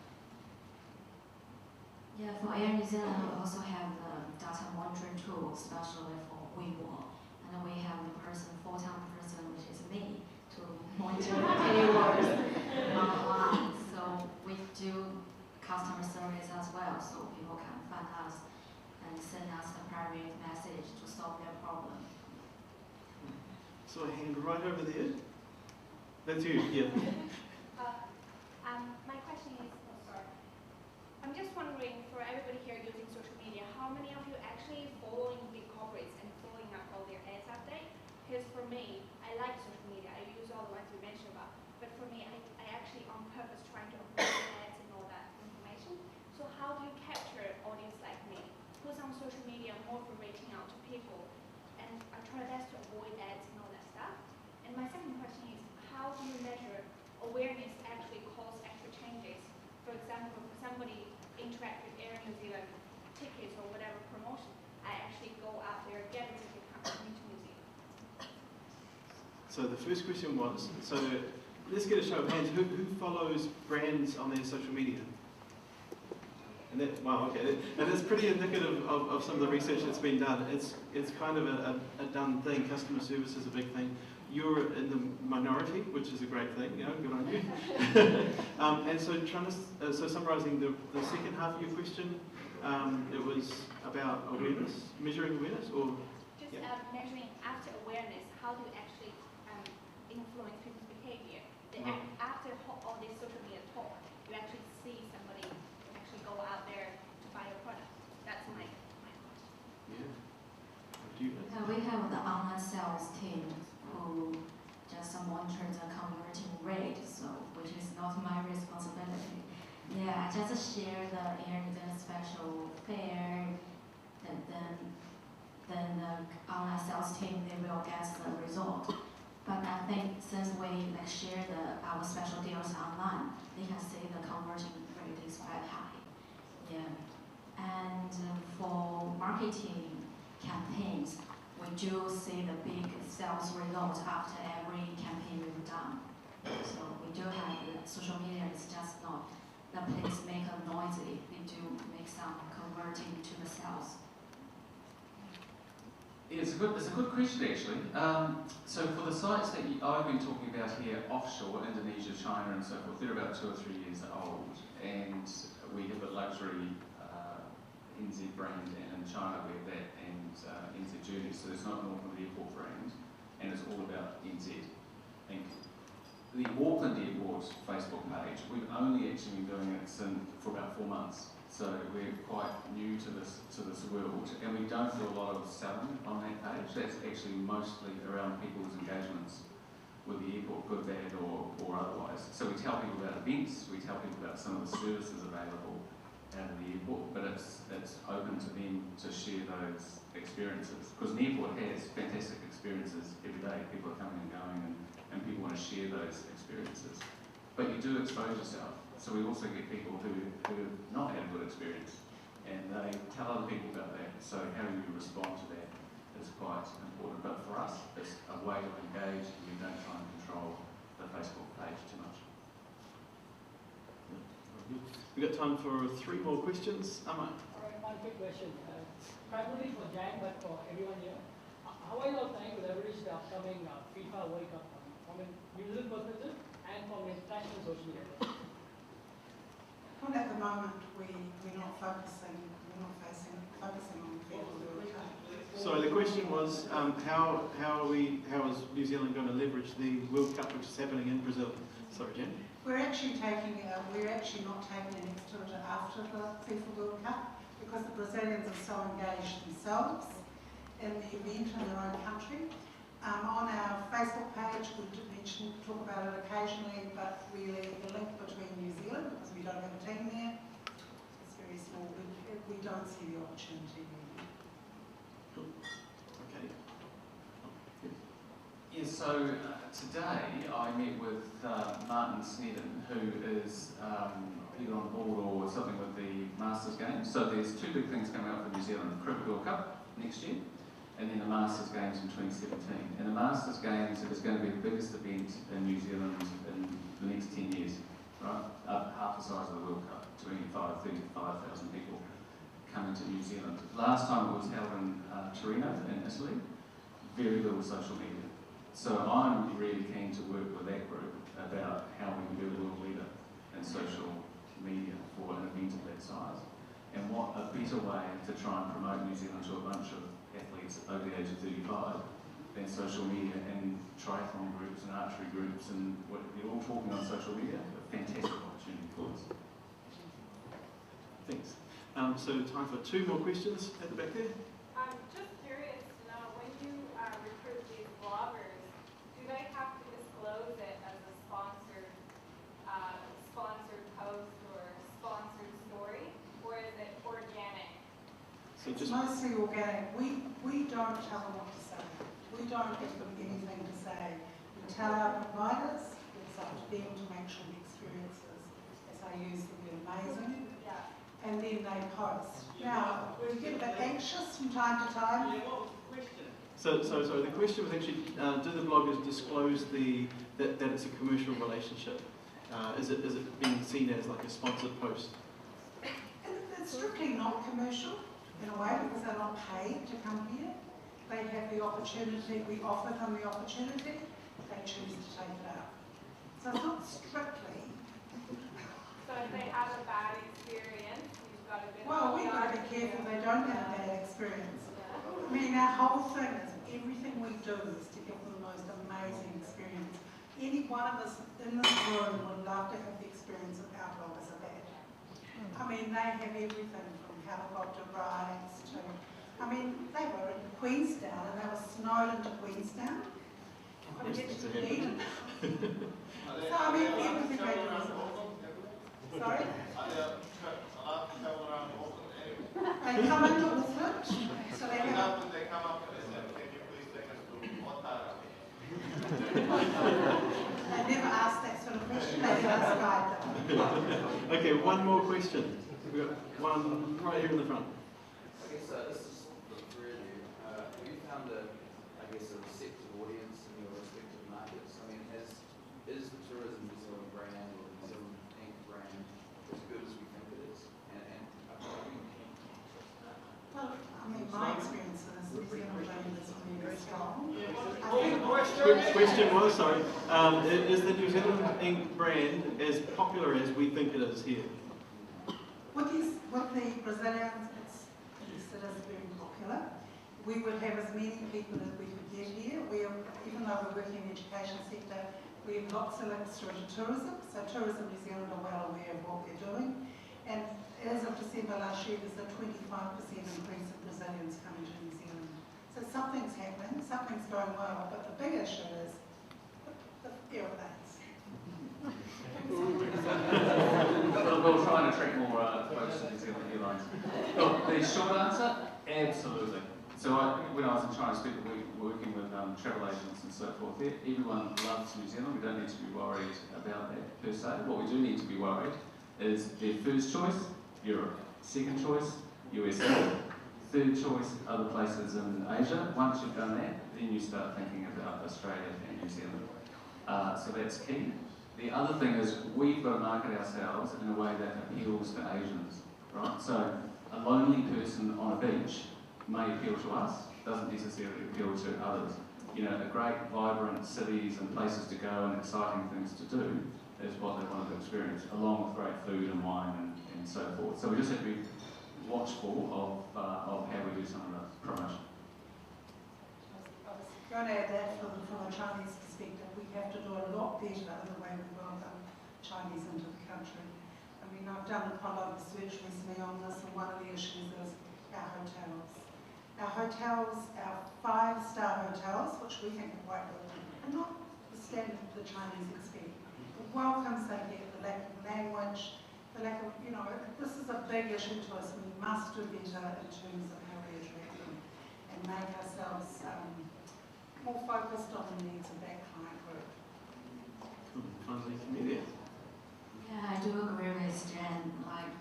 Yeah, for Air New Zealand, we also have the data monitoring tool, especially for Weibo. And we have the full-time person, which is me, to monitor the keywords online. So we do customer service as well, so people can find us and send us a private message to solve their problem. So a hand right over there. That's you, yeah. My question is, I'm just wondering, for everybody here using social media, how many of you actually following big corporates and following up all their ads update? Because for me, I like social media. I use all the ones you mentioned about. But for me, I actually on purpose trying to avoid ads and all that information. So how do you capture an audience like me, who's on social media more for reaching out to people, and I try my best to avoid ads and all that stuff. And my second question is, how do you measure awareness actually cause actual changes? For example, for somebody interact with Air New Zealand tickets or whatever promotion, I actually go out there, get a ticket, come into New Zealand. So the first question was, so let's get a show of hands. Who follows brands on their social media? And that, wow, okay, and that's pretty indicative of some of the research that's been done. It's kind of a done thing. Customer service is a big thing. You're in the minority, which is a great thing. You know, good on you. And so, so summarising the second half of your question, it was about awareness, measuring awareness, or just measuring after awareness. How do you actually influence people's behaviour? After all this social media talk, you actually see somebody actually go out there to buy your product. That's my question. Yeah. Do you? We have the online sales team who just monitor the converting rate, so which is not my responsibility. Yeah, I just share the Air New Zealand special fare, and then the online sales team, they will get the result. But I think since we share our special deals online, they can see the converting rate is quite high. Yeah, and for marketing campaigns, we do see the big sales results after every campaign we've done. So we do have social media. It's just not the place make a noisy. We do make some converting to the sales. Yeah, it's a good question actually. So for the sites that I've been talking about here, offshore, Indonesia, China, and so forth, they're about 2 or 3 years old, and we have a luxury NZ brand, and in China we have that, and NZ Journey, so there's not an Auckland Airport brand, and it's all about NZ. And the Auckland Airport Facebook page, we've only actually been doing it for about 4 months, so we're quite new to this world, and we don't do a lot of selling on that page. That's actually mostly around people's engagements with the airport, good, bad, or otherwise. So we tell people about events, we tell people about some of the services available out of the airport, but it's open to them to share those experiences, because an airport has fantastic experiences every day. People are coming and going, and people want to share those experiences. But you do expose yourself. So we also get people who have not had a good experience, and they tell other people about that. So how you respond to that is quite important. But for us, it's a way to engage, and we don't try and control the Facebook page too much. We've got time for 3 more questions. Amma. All right, one quick question. Primarily for Jan, but for everyone here. How are you all trying to leverage the upcoming FIFA World Cup from a New Zealand perspective and from an international social media perspective? Well, at the moment, we're not focusing on the FIFA World Cup. So the question was, how is New Zealand going to leverage the World Cup, which is happening in Brazil? Sorry, Jen. We're actually not taking an extra after the FIFA World Cup, because the Brazilians are so engaged themselves in the event in their own country. On our Facebook page, we talk about it occasionally, but really the link between New Zealand, because we don't have a team there, is very small. We don't see the opportunity there. Cool. Okay. Yeah, so today I met with Martin Snedden, who is either on board or something with the Masters Games. So there's 2 big things coming up for New Zealand: the Cricket World Cup next year, and then the Masters Games in 2017. And the Masters Games is going to be the biggest event in New Zealand in the next 10 years, right? Half the size of the World Cup, 35,000 people coming to New Zealand. Last time it was held in Torino in Italy. very little social media. So I'm really keen to work with that group about how we can be a world leader in social media for an event of that size. And what a better way to try and promote New Zealand to a bunch of athletes over the age of 35 than social media and triathlon groups and archery groups and what they're all talking on social media. A fantastic opportunity for us. Thanks. So time for 2 more questions at the back there. I'm just curious to know, when you recruit these bloggers, do they have to disclose it as a sponsored post or sponsored story, or is it organic? So It's mostly organic. We don't tell them what to say. We don't give them anything to say. We tell our providers, it's up to them to make sure the experiences, as I use them, are amazing. Yeah. And then they post. Now, we get a bit anxious from time to time. So the question was actually, do the bloggers disclose that it's a commercial relationship? Is it being seen as like a sponsored post? It's strictly not commercial in a way because they're not paid to come here. They have the opportunity, we offer them the opportunity, they choose to take it out. So it's not strictly. So if they have a bad experience, you've got to be... Well, we've got to be careful they don't have a bad experience. I mean, our whole thing is everything we do is to give them the most amazing experience. Any one of us in this room would love to have the experience of our bloggers have had. I mean, they have everything from helicopter rides to... I mean, they were in Queenstown and they were snowed into Queenstown. Couldn't get to Eden. So, I mean, everything they do is amazing. Sorry? They come into Auckland, so they have... They never ask that sort of question, they just guide them. Okay, one more question. We've got one right here in the front. I guess this is for the 3 of you. Have you found a receptive audience in your respective markets? I mean, is the Tourism New Zealand brand or New Zealand Inc. brand as good as we think it is? Well, I mean, my experience is New Zealand brand is really strong. Question was, sorry, is the New Zealand Inc. brand as popular as we think it is here? With the Brazilians, it is very popular. We would have as many people as we could get here. Even though we're working in the education sector, we have lots of links through to tourism. So Tourism New Zealand are well aware of what we're doing. And as of December last year, there's a 25% increase in Brazilians coming to New Zealand. So something's happening, something's going well, but the big issue is the airplanes. We'll try and attract more folks to New Zealand Airlines. Look, the short answer, absolutely. So when I was in China speaking, we were working with travel agents and so forth. Everyone loves New Zealand. We don't need to be worried about that per se. What we do need to be worried is their first choice, Europe. Second choice, USA. Third choice, other places in Asia. Once you've done that, then you start thinking about Australia and New Zealand. So that's key. The other thing is we've got to market ourselves in a way that appeals to Asians, right? So a lonely person on a beach may appeal to us, doesn't necessarily appeal to others. You know, a great, vibrant cities and places to go and exciting things to do is what they want to experience, along with great food and wine and so forth. So we just have to be watchful of how we do some of the promotion. I was going to add that from a Chinese perspective, we have to do a lot better in the way we welcome Chinese into the country. I mean, I've done quite a lot of research recently on this, and one of the issues is our hotels. Our hotels, our 5-star hotels, which we think are quite good, are not the standard the Chinese expect. The welcomes they get, the lack of language, the lack of, you know, this is a big issue to us. We must do better in terms of how we attract them and make ourselves more focused on the needs of that client group. Finally, Amelia. Yeah, I do agree with Jen. Like,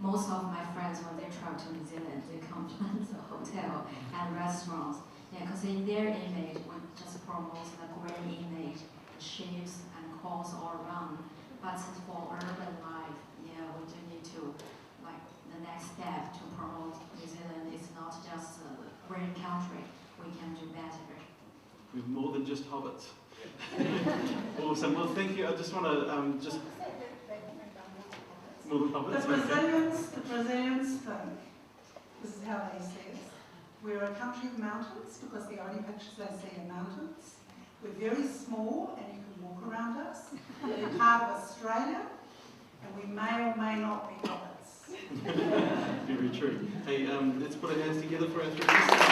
most of my friends, when they travel to New Zealand, they compliment the hotel and restaurants. Yeah, because in their image, we just promote the great image, ships and calls all around. But for urban life, yeah, we do need to, like, the next step to promote New Zealand is not just a great country. We we can do better. We're more than just hobbits. Awesome. Well, thank you. I just want to just more than hobbits. The Brazilians think, this is how they see us, we're a country of mountains because the only pictures they see are mountains. We're very small and you can walk around us. We're part of Australia and we may or may not be hobbits. Very true. Hey, let's put our hands together for our three guests.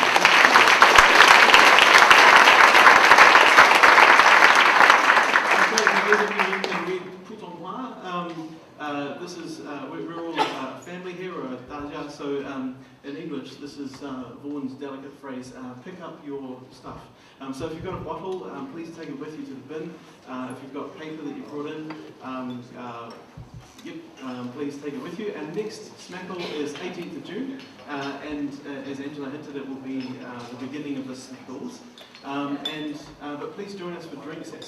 This is, we're all family here, or daja, so in English this is Vaughan's delicate phrase, pick up your stuff. So if you've got a bottle, please take it with you to the bin. If you've got paper that you brought in, please take it with you. And next SMCAKL is 18th of June, and as Angela hinted, it will be the beginning of the SMCAKLs. But please join us for drinks at